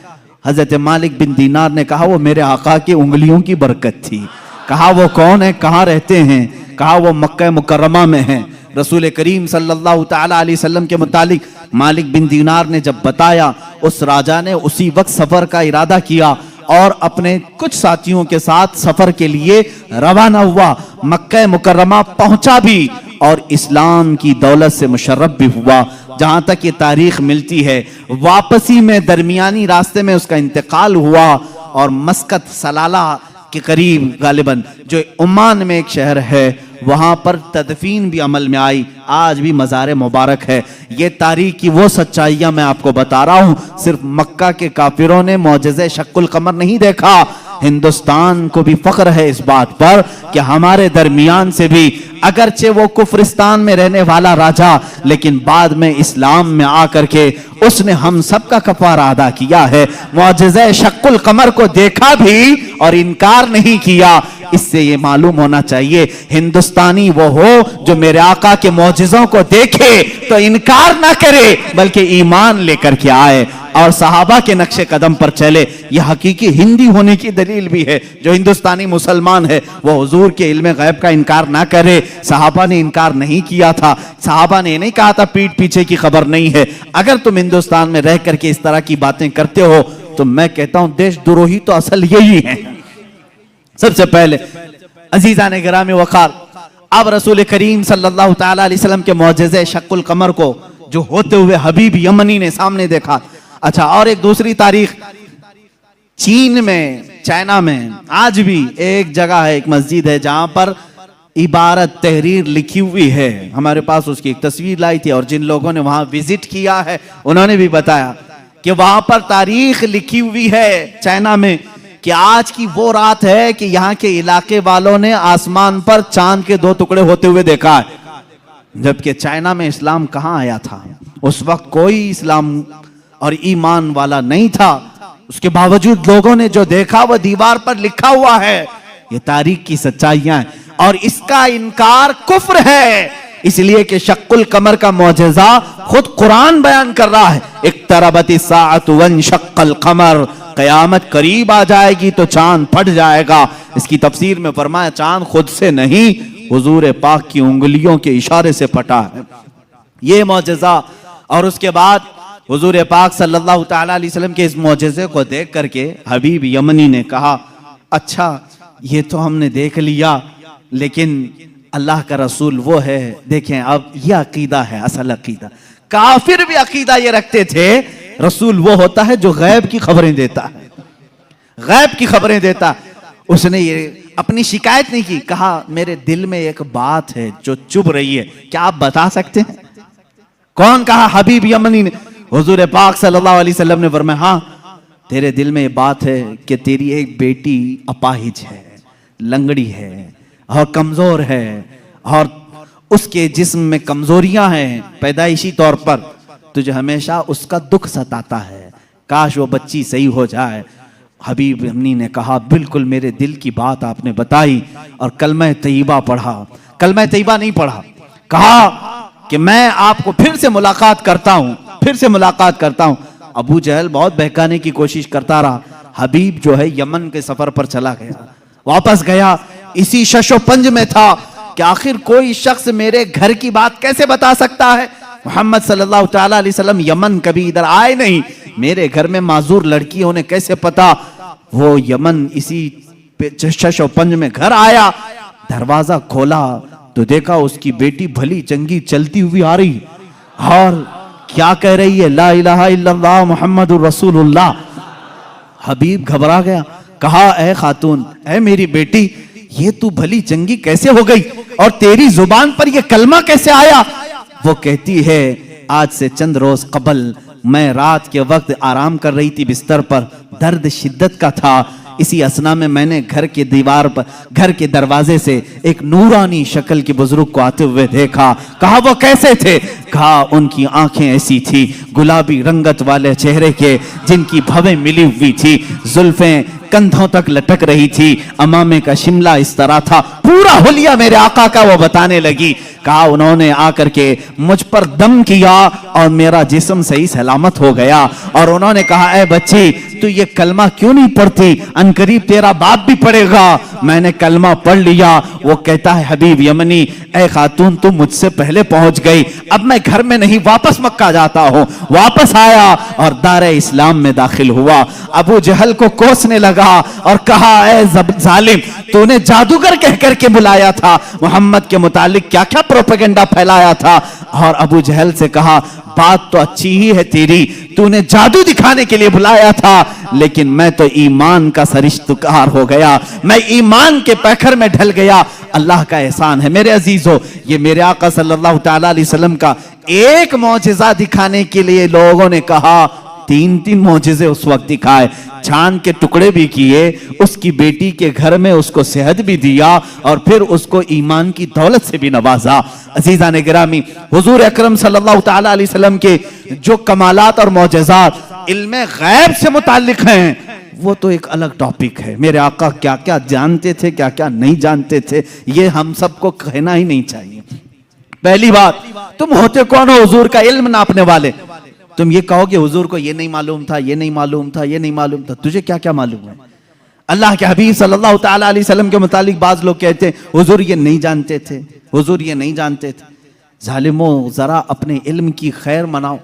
हजरत मालिक बिन दीनार ने कहा वो मेरे आका की उंगलियों की बरकत थी। कहा वो कौन है, कहाँ रहते हैं? कहा वो मक्का मुकर्रमा में है। रसूल करीम सल्लल्लाहु ताला अलैहि वसल्लम के मुतालिक मालिक बिन दीनार ने जब बताया, उस राजा ने उसी वक्त सफर का इरादा किया और अपने कुछ साथियों के साथ सफर के लिए रवाना हुआ। मक्का मुकर्रमा पहुंचा भी और इस्लाम की दौलत से मुशर्रफ भी हुआ। जहां तक ये तारीख मिलती है, वापसी में दरमियानी रास्ते में उसका इंतकाल हुआ और मस्कत सलाला के करीब गालिबन जो ओमान में एक शहर है, वहां पर तदफीन भी अमल में आई। आज भी मज़ार मुबारक है। ये तारीख की वो सच्चाइयां मैं आपको बता रहा हूं। सिर्फ मक्का के काफिरों ने मौजज़े शक्कुल कमर नहीं देखा, हिंदुस्तान को भी फख्र है इस बात पर कि हमारे दरमियान से भी, अगरचे वो कुफरिस्तान में रहने वाला राजा, लेकिन बाद में इस्लाम में आकर के उसने हम सब का कफारा अदा किया है। मौजज़े शक्कुल कमर को देखा भी और इनकार नहीं किया। इससे ये मालूम होना चाहिए हिंदुस्तानी वो हो जो मेरे आका के मौजज़ों को देखे तो इनकार ना करे, बल्कि ईमान लेकर के आए और सहाबा के नक्शे कदम पर चले। यह हकीकी हिंदी होने की दलील भी है। जो हिंदुस्तानी मुसलमान है वो हुजूर के इल्म गैब का इनकार ना करे। सहाबा ने इनकार नहीं किया था। सहाबा ने नहीं कहा था पीठ पीछे की खबर नहीं है। अगर तुम हिंदुस्तान में रह करके इस तरह की बातें करते हो तो मैं कहता हूं देशद्रोही तो असल यही है। सबसे पहले अजीज़ान गिरामी वक़ार, अब रसूल करीम सल्लल्लाहु ताला अलैहि वसल्लम के मौजज़े शक्कुल कमर को जो होते हुए हबीब यमनी ने सामने देखा। अच्छा, और एक दूसरी तारीख, चीन में, चाइना में आज भी एक जगह है, एक मस्जिद है जहां पर इबारत तहरीर लिखी हुई है। हमारे पास उसकी एक तस्वीर लाई थी और जिन लोगों ने वहां विजिट किया है उन्होंने भी बताया कि वहां पर तारीख लिखी हुई है चाइना में कि आज की वो रात है कि यहाँ के इलाके वालों ने आसमान पर चांद के 2 टुकड़े होते हुए देखा है, जबकि चाइना में इस्लाम कहाँ आया था? उस वक्त कोई इस्लाम और ईमान वाला नहीं था। उसके बावजूद लोगों ने जो देखा वो दीवार पर लिखा हुआ है। ये तारीख की सच्चाइयां हैं और इसका इनकार कुफ्र है, इसलिए कि शक्कुल कमर का मौजज़ा खुद कुरान बयान कर रहा है। इक्तरबती साअतु वंशक्कल कमर, कयामत करीब आ जाएगी तो चांद फट जाएगा। इसकी तफसीर में फरमाया चांद खुद से नहीं, हुजूर पाक की उंगलियों के इशारे से फटा है। ये मौजज़ा। और उसके बाद हुजूर पाक सल्लल्लाहु तआला अलैहि वसल्लम के इस मौजज़े को देख करके हबीब यमनी ने कहा, अच्छा ये तो हमने देख लिया, लेकिन अल्लाह का रसूल वो है। देखें अब यह अकीदा है, असल अकीदा। काफिर भी अकीदा ये रखते थे रसूल वो होता है जो गैब की खबरें देता है, गैब की खबरें देता। उसने ये अपनी शिकायत नहीं की, कहा मेरे दिल में एक बात है जो चुभ रही है, क्या आप बता सकते हैं? कौन कहा? हबीब यमनी ने। हुजूर पाक सल्लल्लाहु अलैहि वसल्लम ने फरमाया, हाँ तेरे दिल में ये बात है कि तेरी एक बेटी अपाहिज है, लंगड़ी है और कमजोर है और उसके जिस्म में कमजोरियां हैं पैदाइशी तौर पर, तुझे हमेशा उसका दुख सताता है, काश वो बच्ची सही हो जाए। हबीब यमनी ने कहा, बिल्कुल मेरे दिल की बात आपने बताई, और कलमा तैयबा पढ़ा। कलमा तैयबा नहीं पढ़ा, कहा कि मैं आपको फिर से मुलाकात करता हूं, फिर से मुलाकात करता हूं। अबू जहल बहुत बहकाने की कोशिश करता रहा। हबीब जो है यमन के सफर पर चला गया, वापस गया, इसी शशोपंज में था कि आखिर कोई शख्स मेरे घर की बात कैसे बता सकता है? मोहम्मद सल्लल्लाहु तआला अलैहि वसल्लम यमन कभी इधर आए नहीं, मेरे घर में माजूर लड़की होने कैसे पता? वो यमन इसी शशोपंज में घर आया, दरवाजा खोला तो देखा उसकी बेटी भली चंगी चलती हुई आ रही और क्या कह रही है, ला इलाहा इल्लल्लाह मुहम्मदुर रसूलुल्लाह। हबीब घबरा गया, कहा ए खातून, ए मेरी बेटी, ये तू भली चंगी कैसे हो गई और तेरी जुबान पर ये कलमा कैसे आया? वो कहती है, आज से चंद रोज कबल मैं रात के वक्त आराम कर रही थी बिस्तर पर, दर्द शिद्दत का था, इसी असना में मैंने घर के दीवार पर, घर के दरवाजे से एक नूरानी शक्ल के बुजुर्ग को आते हुए देखा। कहा वो कैसे थे? कहा उनकी आंखें ऐसी थी गुलाबी रंगत वाले चेहरे के, जिनकी भवें मिली हुई थी, जुल्फें कंधों तक लटक रही थी, अमामे का शिमला इस तरह था, पूरा हुलिया मेरे आका का वो बताने लगी। कहा उन्होंने आकर के मुझ पर दम किया और मेरा जिस्म सही सलामत हो गया, और उन्होंने कहा ए बच्ची तू ये कलमा क्यों नहीं पढ़ती, अनकरीब तेरा बाप भी पढ़ेगा। मैंने कलमा पढ़ लिया। वो कहता है हबीब यमनी, ए खातून तू मुझसे पहले पहुंच गई, अब मैं घर में नहीं वापस मक्का जाता हूँ। वापस आया और दारे इस्लाम में दाखिल हुआ। अबू जहल को कोसने लगा और कहा ए जालिम, तूने जादूगर कह करके बुलाया था, मोहम्मद के मुतालिक क्या क्या प्रोपेगेंडा फैलाया था। और अबू जहल से कहा बात तो अच्छी ही है तेरी, तूने जादू दिखाने के लिए बुलाया था, लेकिन मैं तो ईमान का सरिश्तेदार हो गया, मैं ईमान के पैखर में ढल गया। अल्लाह का एहसान है मेरे अजीजों, ये मेरे आका सल्लल्लाहु तआला अलैहि वसल्लम का एक मौजिज़ा दिखाने के लिए लोगों ने कहा 3-3 मौजिज़े उस वक्त दिखाए, चांद के टुकड़े भी किए, उसकी बेटी के घर में उसको सेहत भी दिया और फिर उसको ईमान की दौलत से भी नवाजा। अजीज़ान गिरामी, हुजूर अकरम सल्लल्लाहु तआला अलैहि वसल्लम के जो कमालात और मौजिज़ात इल्मे गैब से मुताल्लिक हैं, वो तो एक अलग टॉपिक है। मेरे आका क्या क्या जानते थे, क्या क्या नहीं जानते थे, ये हम सबको कहना ही नहीं चाहिए। पहली बात, तुम होते कौन हो हुजूर का इल्म नापने वाले? तुम ये कहोगे हुजूर को ये नहीं मालूम था, ये नहीं मालूम था, ये नहीं मालूम था, तुझे क्या क्या मालूम है? अल्लाह के हबीब सल्लल्लाहु तआला अलैहि वसल्लम के मुतालिक बाज लोग कहते हैं हुजूर ये नहीं जानते थे, हुजूर ये नहीं जानते थे। जालिमों, जरा अपने इल्म की खैर मनाओ,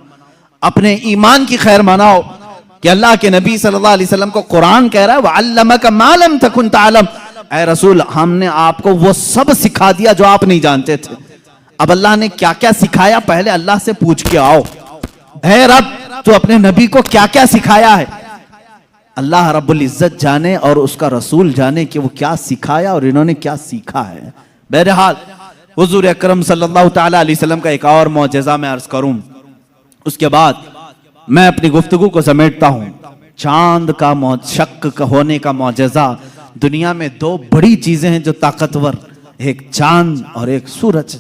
अपने ईमान की खैर मनाओ कि अल्लाह के नबी सल्लल्लाहु अलैहि वसल्लम को कुरान कह रहा है वअल्लमका मा लम तकुन तअलम, ऐ रसूल हमने आपको वो सब सिखा दिया जो आप नहीं जानते थे। अब अल्लाह ने क्या क्या सिखाया, पहले अल्लाह से पूछ के आओ, ऐ रब तू अपने नबी को क्या क्या सिखाया है? अल्लाह रब्बुल इज्जत जाने और उसका रसूल जाने कि वो क्या सिखाया और इन्होंने क्या सीखा है। बहरहाल हुजूर अकरम सल्लल्लाहु तआला अलैहि वसल्लम का एक और मौजज़ा मैं अर्ज करूं, उसके बाद मैं अपनी गुफ्तगू को समेटता हूं। चांद का शक का होने का मौजज़ा, दुनिया में दो बड़ी चीजें हैं जो ताकतवर, एक चांद और एक सूरज।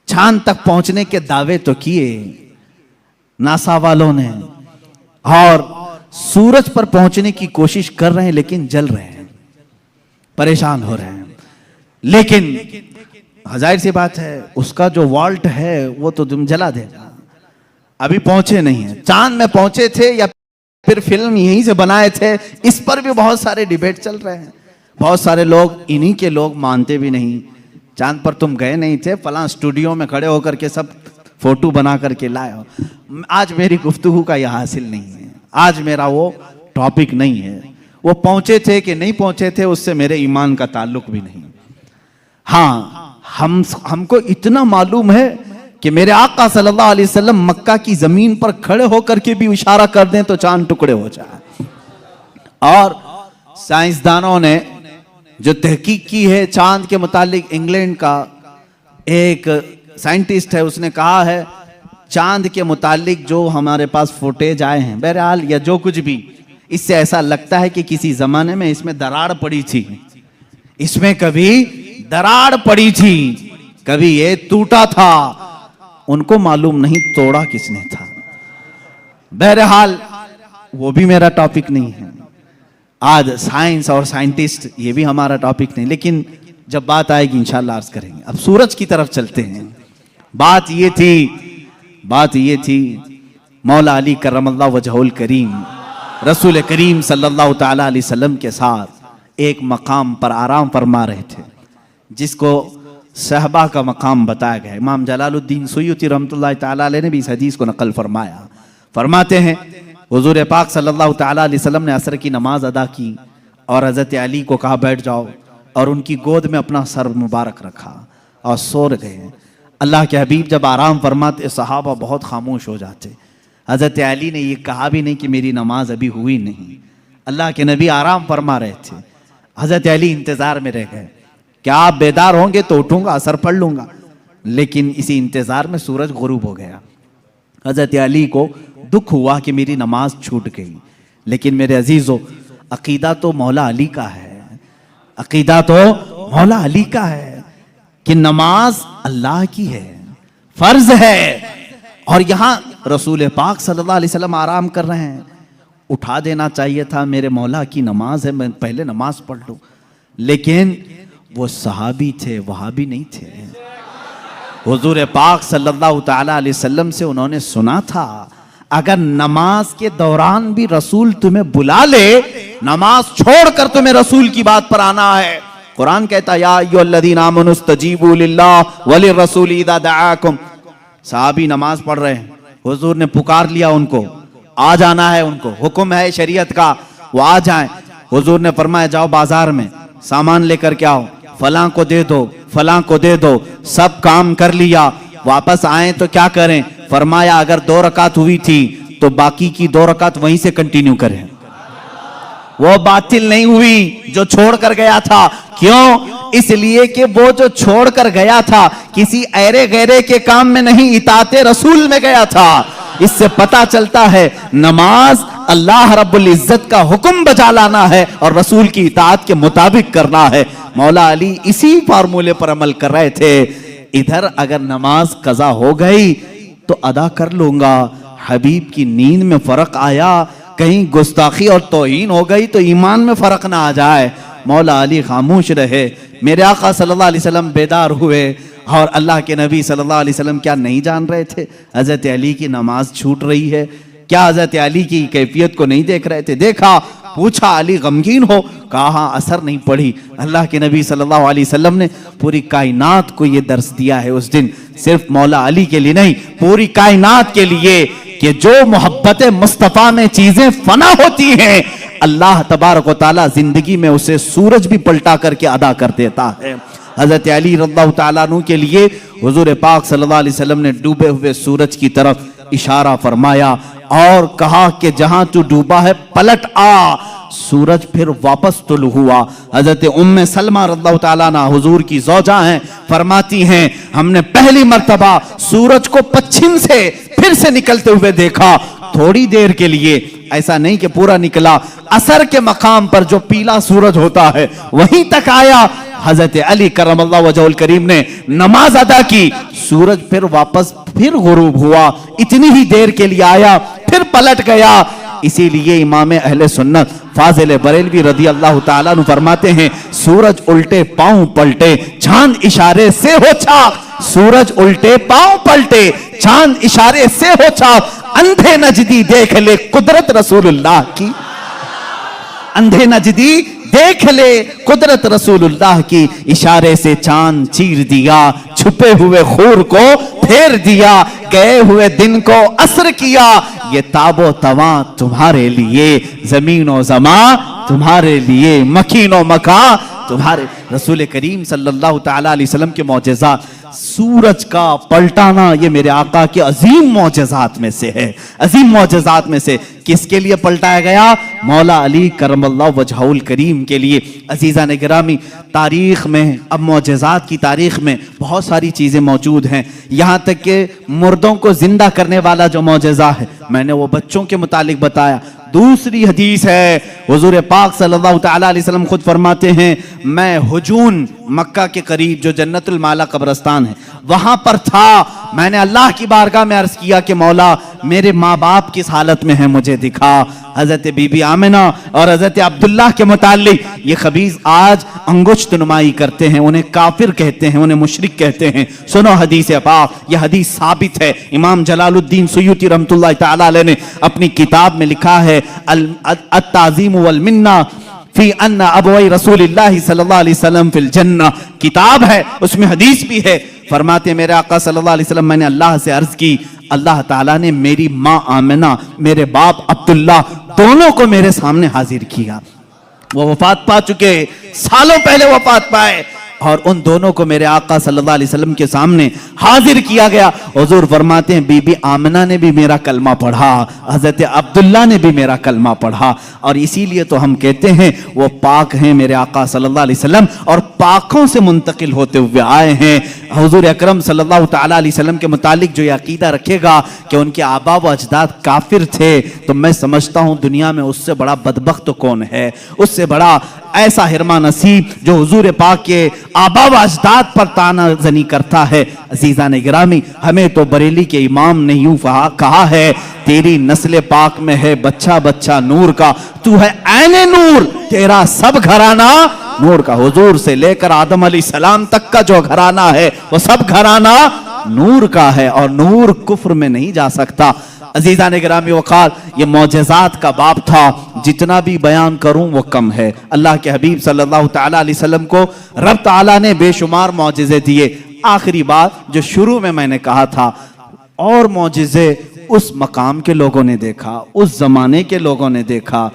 चांद तक पहुंचने के दावे तो किए नासा वालों ने, और सूरज पर पहुंचने की कोशिश कर रहे हैं, लेकिन जल रहे हैं, परेशान हो रहे हैं। लेकिन जाहिर सी बात है, उसका जो वॉल्ट है वो तो तुम जला देगा। अभी पहुंचे नहीं है। चांद में पहुंचे थे या फिर फिल्म यहीं से बनाए थे, इस पर भी बहुत सारे डिबेट चल रहे हैं। बहुत सारे लोग, इन्हीं के लोग मानते भी नहीं, चांद पर तुम गए नहीं थे, फलां स्टूडियो में खड़े होकर के सब फोटो बना करके लाए हो। आज मेरी गुफ्तगू का यह हासिल नहीं है, आज मेरा वो टॉपिक नहीं है। वो पहुंचे थे कि नहीं पहुंचे थे, उससे मेरे ईमान का ताल्लुक भी नहीं। हाँ, हमको इतना मालूम है कि मेरे आका सल्लल्लाहु अलैहि वसल्लम मक्का की जमीन पर खड़े होकर के भी इशारा कर दें तो चांद टुकड़े हो जाए। और साइंसदानों ने जो तहकीक की है चांद के मुतालिक, इंग्लैंड का एक साइंटिस्ट है, उसने कहा है चांद के मुतालिक जो हमारे पास फुटेज आए हैं, बहरहाल या जो कुछ भी, इससे ऐसा लगता है कि किसी जमाने में इसमें दरार पड़ी थी, इसमें कभी दरार पड़ी थी, कभी ये टूटा था। उनको मालूम नहीं तोड़ा किसने था। बहरहाल वो भी मेरा टॉपिक नहीं है आज। साइंस और साइंटिस्ट ये भी हमारा टॉपिक नहीं, लेकिन जब बात आएगी इंशाल्लाह अर्ज करेंगे। अब सूरज की तरफ चलते हैं। बात ये थी मौला अली करमल्लाहु वजहुल करीम रसूल करीम सल्लल्लाहु ताला अलैहि वसल्लम के साथ एक मकाम पर आराम फरमा रहे थे, जिसको सहबा का मकाम बताया गया। इमाम जलालुद्दीन सुयूती रहमतुल्लाह ताला अलैह ने भी इस हदीस को नकल फरमाया। फरमाते हैं हुजूर पाक सल्लल्लाहु ताला अलैहि वसल्लम ने असर की नमाज अदा की और हज़रत अली को कहा बैठ जाओ, और उनकी गोद में अपना सर मुबारक रखा और सो गए। अल्लाह के हबीब जब आराम फरमाते सहाबा बहुत खामोश हो जाते। हज़रत अली ने ये कहा भी नहीं कि मेरी नमाज अभी हुई नहीं, अल्लाह के नबी आराम फरमा रहे थे। हज़रत अली इंतज़ार में रह गए, क्या आप बेदार होंगे तो उठूंगा असर पढ़ लूंगा। लेकिन इसी इंतज़ार में सूरज गुरूब हो गया। हज़रत अली को दुख हुआ कि मेरी नमाज छूट गई। लेकिन मेरे अजीज़ों, अकीदा तो मौला अली का है, अकीदा तो मौला अली का है कि नमाज अल्लाह की है, फर्ज है। और यहां रसूल पाक सल्लल्लाहु अलैहि वसल्लम आराम कर रहे हैं, उठा देना चाहिए था, मेरे मौला की नमाज है, मैं पहले नमाज पढ़ लूं। लेकिन वो सहाबी थे, वहाबी नहीं थे। हुजूर पाक सल्लल्लाहु ताला अलैहि वसल्लम से उन्होंने सुना था, अगर नमाज के दौरान भी रसूल तुम्हें बुला ले, नमाज छोड़कर तुम्हें रसूल की बात पर आना है। कुरान कहता है या अय्युहल्लज़ीना आमनू इस्तजीबू लिल्लाह व लिर्रसूल इज़ा दआकुम। साहबी नमाज पढ़ रहे हैं, हुजूर ने पुकार लिया उनको, आ जाना है, उनको हुक्म है शरीयत का, वो आ जाएं। हुजूर ने फरमाया जाओ बाजार में सामान लेकर के आओ, फलां को दे दो, फलां को दे दो। सब काम कर लिया, वापस आए तो क्या करें? फरमाया अगर 2 रकात हुई थी तो बाकी की 2 रकात वहीं से कंटिन्यू करें, वो बातिल नहीं हुई जो छोड़ कर गया था। क्यों? इसलिए कि वो जो छोड़ कर गया था किसी ऐरे गैरे के काम में नहीं, इताते रसूल में गया था। इससे पता चलता है नमाज अल्लाह रब्बुल इज्जत का हुक्म बजा लाना है और रसूल की इताअत के मुताबिक करना है। मौला अली इसी फार्मूले पर अमल कर रहे थे। इधर अगर नमाज कज़ा हो गई तो अदा कर लूंगा, हबीब की नींद में फर्क आया, कहीं गुस्ताखी और तौहीन हो गई तो ईमान में फर्क ना आ जाए। मौला अली खामोश रहे। मेरे आका सल्लल्लाहु अलैहि वसल्लम बेदार हुए और अल्लाह के नबी सल्लल्लाहु अलैहि वसल्लम क्या नहीं जान रहे थे हज़रत अली की नमाज छूट रही है? क्या हज़रत अली की कैफियत को नहीं देख रहे थे? देखा, पूछा, अली गमगीन हो? कहा असर नहीं पड़ी। अल्लाह के नबी सल्लल्लाहु अलैहि वसल्लम ने पूरी कायनात को ये दर्स दिया है उस दिन, सिर्फ मौला अली के लिए नहीं, पूरी कायनात के लिए, कि जो मोहब्बत मुस्तफ़ा में चीजें फना होती हैं, अल्लाह तबारक व तआला जिंदगी में उसे सूरज भी पलटा करके अदा कर देता है। हज़रत अली रज़ियल्लाहु तआला अन्हु के लिए हुजूर पाक सल्लल्लाहु अलैहि वसल्लम ने डूबे हुए सूरज की तरफ इशारा फरमाया और कहा कि जहां तू डूबा है पलट आ, सूरज फिर वापस तुलू हुआ। हजरत उम्मे सलमा रज़ियल्लाहु ताला अन्हा हुजूर की ज़ौजा हैं, फरमाती हैं हमने पहली मर्तबा सूरज को पश्चिम से फिर से निकलते हुए देखा, थोड़ी देर के लिए, ऐसा नहीं कि पूरा निकला। असर के मकाम पर जो पीला सूरज होता है वहीं तक आया। हजरत अली करमल्लाहु वजहुल करीम ने नमाज अदा की, सूरज फिर वापस फिर गुरूब हुआ, इतनी ही देर के लिए आया फिर पलट गया। इसीलिए इमाम अहले सुन्नत फाजिल बरेलवी रदी अल्लाह ताला अन्हु फरमाते हैं सूरज उल्टे पांव पलटे चांद इशारे से हो चाक, सूरज उल्टे पांव पलटे चांद इशारे से हो चाक, अंधे नजदी देख ले कुदरत रसूलुल्लाह की, अंधे नजदी देख ले कुदरत रसूलुल्लाह की, इशारे से चांद चीर दिया, छुपे हुए खूर को फेर दिया, गए हुए दिन को असर किया, ये ताबो तवा तुम्हारे लिए, जमीनो जमा तुम्हारे लिए, मकीनो मका तुम्हारे। रसूल करीम सल्लल्लाहु ताला अलैहि वसल्लम के मौजज़ात, सूरज का पलटाना ये मेरे आका के अजीम मौजज़ात में से है, अजीम मौजज़ात में से। किसके लिए पलटाया गया? मौला अली करमल्लाहु वजहुल करीम के लिए। अजीज़ान गिरामी, तारीख में, अब मौजज़ात की तारीख में बहुत सारी चीज़ें मौजूद हैं, यहाँ तक कि मुर्दों को जिंदा करने वाला जो मौजज़ा है, मैंने वो बच्चों के मुतालिक बताया। दूसरी हदीस है, हुजूर पाक सल्लल्लाहु ताला अलैहि वसल्लम खुद फरमाते हैं मैं हुजून मक्का के करीब जो जन्नतुल माला कब्रस्तान है वहां पर था, मैंने अल्लाह की बारगाह में अर्ज किया कि मौला मेरे माँ बाप किस हालत में है मुझे दिखा। हजरत बीबी आमिना और हजरत अब्दुल्लाह के मुतालिक ये खबीस आज अंगुश्त नुमाई करते हैं, उन्हें काफिर कहते हैं, उन्हें मुशरिक कहते हैं। सुनो हदीस पाक, यह हदीस साबित है। इमाम जलालुद्दीन सुयूती रहमतुल्लाह तआला अलैह ने अपनी किताब में लिखा है अत-ताज़ीम वल मिन्ना फी अन्ना अबवई रसूलिल्लाह सल्लल्लाहु अलैहि वसल्लम फिल जन्नह, किताब है उसमें हदीस भी है। फरमाते मेरे आका सल्लल्लाहु अलैहि वसल्लम मैंने अल्लाह से अर्ज की, अल्लाह ताला ने मेरी माँ आमिना, मेरे बाप अब्दुल्ला दोनों को मेरे सामने हाजिर किया। वो वफात पा चुके, सालों पहले वफात पाए, और उन दोनों को मेरे आका सल्लल्लाहु अलैहि वसल्लम के सामने हाजिर किया गया। हुजूर फरमाते हैं बीबी आमिना ने भी मेरा कलमा पढ़ा, हजरत अब्दुल्ला ने भी मेरा कलमा पढ़ा, और इसीलिए तो हम कहते हैं वो पाक हैं मेरे आका सल्लल्लाहु अलैहि वसल्लम, और पाकों से मुंतकिल होते हुए आए हैं। हुजूर अकरम सल्लल्लाहु ताला अलैहि वसल्लम के मुतालिक जो ये अकीदा रखेगा कि उनके आबा व अजदाद काफिर थे, तो मैं समझता हूँ दुनिया में उससे बड़ा बदबख्त कौन है, उससे बड़ा ऐसा हिरमा नसीब जो हुजूर पाक के आबा व अजदाद पर ताना जनी करता है। अजीज़ान गिरामी, हमें तो बरेली के इमाम ने यूं कहा है तेरी नस्ल पाक में है बच्चा बच्चा नूर का, तू है ऐने नूर, तेरा सब घराना नूर का। हुजूर से लेकर आदम अलैहिस्सलाम तक का जो घराना है वो सब घराना नूर का है, और नूर कुफ्र में नहीं जा सकता। अजीज़ान गिरामी वक़ाल, ये मौजज़ात का बाब था, जितना भी बयान करूं वो कम है। अल्लाह के हबीब सल्लल्लाहु ताला अलैहि वसल्लम को रब ताला ने बेशुमार मौजज़े दिए। आखिरी बात जो शुरू में मैंने कहा था, और मौजज़े उस मकाम के लोगों ने देखा, उस जमाने के लोगों ने देखा।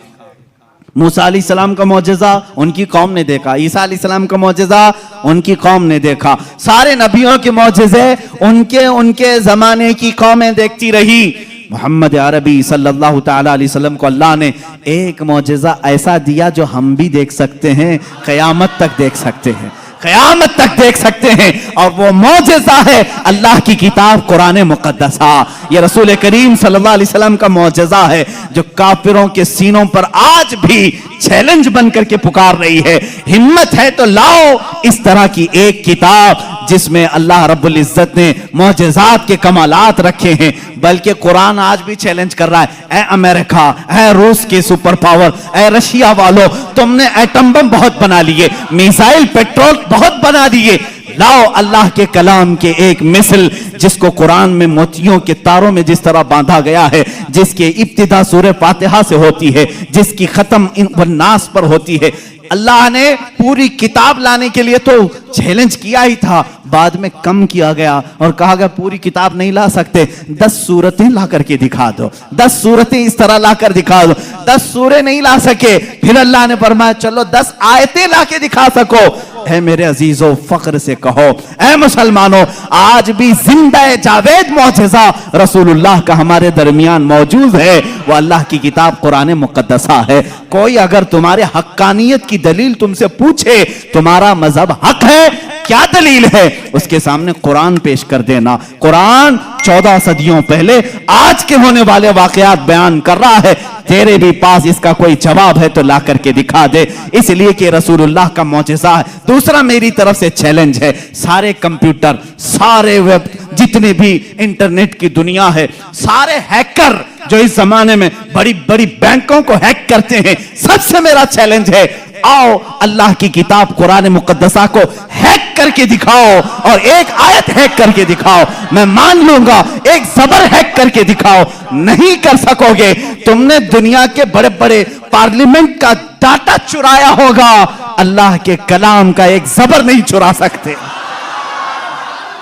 मूसा अलैहिस्सलाम का मौजज़ा उनकी कौम ने देखा, ईसा अलैहिस्सलाम का मौजज़ा उनकी कौम ने देखा, सारे नबियों के मौजज़े उनके ज़माने की कौमें देखती रही। मोहम्मद अरबी सल्लल्लाहु ताला अलैहि वसल्लम को अल्लाह ने एक मौजज़ा ऐसा दिया जो हम भी देख सकते हैं, क़यामत तक देख सकते हैं, क़यामत तक देख सकते हैं, और वो मौजज़ा है अल्लाह की किताब कुरान मुक़द्दसा। ये रसूल करीम सल्लल्लाहु अलैहि वसल्लम का मौजज़ा है जो काफिरों के सीनों पर आज भी चैलेंज बन करके पुकार रही है। हिम्मत है तो लाओ इस तरह की एक किताब जिसमें अल्लाह रब्बुल इज्जत ने मौजज़ात के कमालात रखे हैं। बल्कि कुरान आज भी चैलेंज कर रहा है, ए अमेरिका, ए रूस के सुपर पावर, ए रशिया वालों, तुमने एटम बम बहुत बना लिए, मिसाइल पेट्रोल बहुत बना दिए, लाओ अल्लाह के कलाम के एक मिसल जिसको कुरान में मोतियों के तारों में जिस तरह बांधा गया है, जिसके इब्तिदा सूरह फातिहा से होती है, जिसकी खत्म नास पर होती है। अल्लाह ने पूरी किताब लाने के लिए तो चैलेंज किया ही था, बाद में कम किया गया और कहा गया पूरी किताब नहीं ला सकते, 10 सूरतें ला करके दिखा दो, 10 सूरतें इस तरह ला कर दिखा दो। 10 सूरे नहीं ला सके, फिर अल्लाह ने फरमाया चलो 10 आयतें ला के दिखा सको, है मेरे अजीजों, फख्र से कहो, ऐ मुसलमानों, आज भी जिंदा जावेद मौजज़ा रसूलुल्लाह का हमारे दरमियान मौजूद है। वो अल्लाह की किताब कुरान मुकद्दसा है। कोई अगर तुम्हारे हक्कानियत की दलील तुमसे पूछे, तुम्हारा मजहब हक है, क्या दलील है, उसके सामने कुरान पेश कर देना। कुरान 14 सदियों पहले आज के होने वाले वाकयात बयान कर रहा है। तेरे भी पास इसका कोई जवाब है तो ला करके दिखा दे, इसलिए कि रसूलुल्लाह का मौजज़ा है। दूसरा मेरी तरफ से चैलेंज है, सारे कंप्यूटर, सारे वेब, जितने भी इंटरनेट की दुनिया है, सारे हैकर जो इस जमाने में बड़ी बड़ी बैंकों को हैक करते हैं, सबसे मेरा चैलेंज है, आओ अल्लाह की किताब कुरान मुकद्दसा को हैक करके दिखाओ और एक आयत हैक करके दिखाओ, मैं मान लूंगा। एक ज़बर हैक करके दिखाओ। नहीं कर सकोगे, तुमने दुनिया के बड़े बड़े पार्लियामेंट का डाटा चुराया होगा, अल्लाह के कलाम का एक ज़बर नहीं चुरा सकते।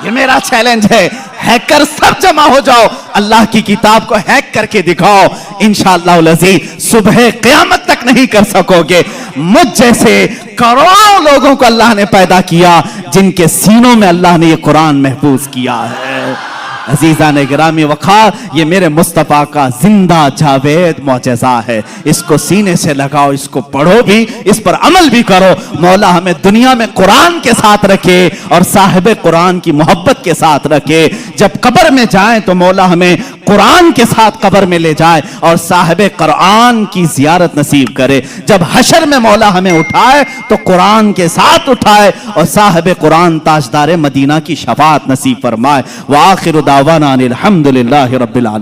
ये मेरा चैलेंज है। हैकर सब जमा हो जाओ, अल्लाह की किताब को हैक करके दिखाओ। इंशाअल्लाह अज़ीज़ सुबह क़यामत तक नहीं कर सकोगे। मुझ जैसे करोड़ों लोगों को अल्लाह ने पैदा किया, जिनके सीनों में अल्लाह ने ये कुरान महफूज किया है। अजीज़ान गिरामी वक़ार, ये मेरे मुस्तफ़ा का जिंदा जावेद मौजज़ा है। इसको सीने से लगाओ, इसको पढ़ो भी, इस पर अमल भी करो। मौला हमें दुनिया में कुरान के साथ रखे और साहिब कुरान की मोहब्बत के साथ रखे। जब कब्र में जाएं तो मौला हमें कुरान के साथ कब्र में ले जाए और साहिब कुरान की ज़ियारत नसीब करे। जब हशर में मौला हमें उठाए तो कुरान के साथ उठाए और साहिब कुरान ताजदार मदीना की शफाअत नसीब फरमाए। व आखिर दावाना अनिल हम्दुलिल्लाहि रब्बिल आलमीन।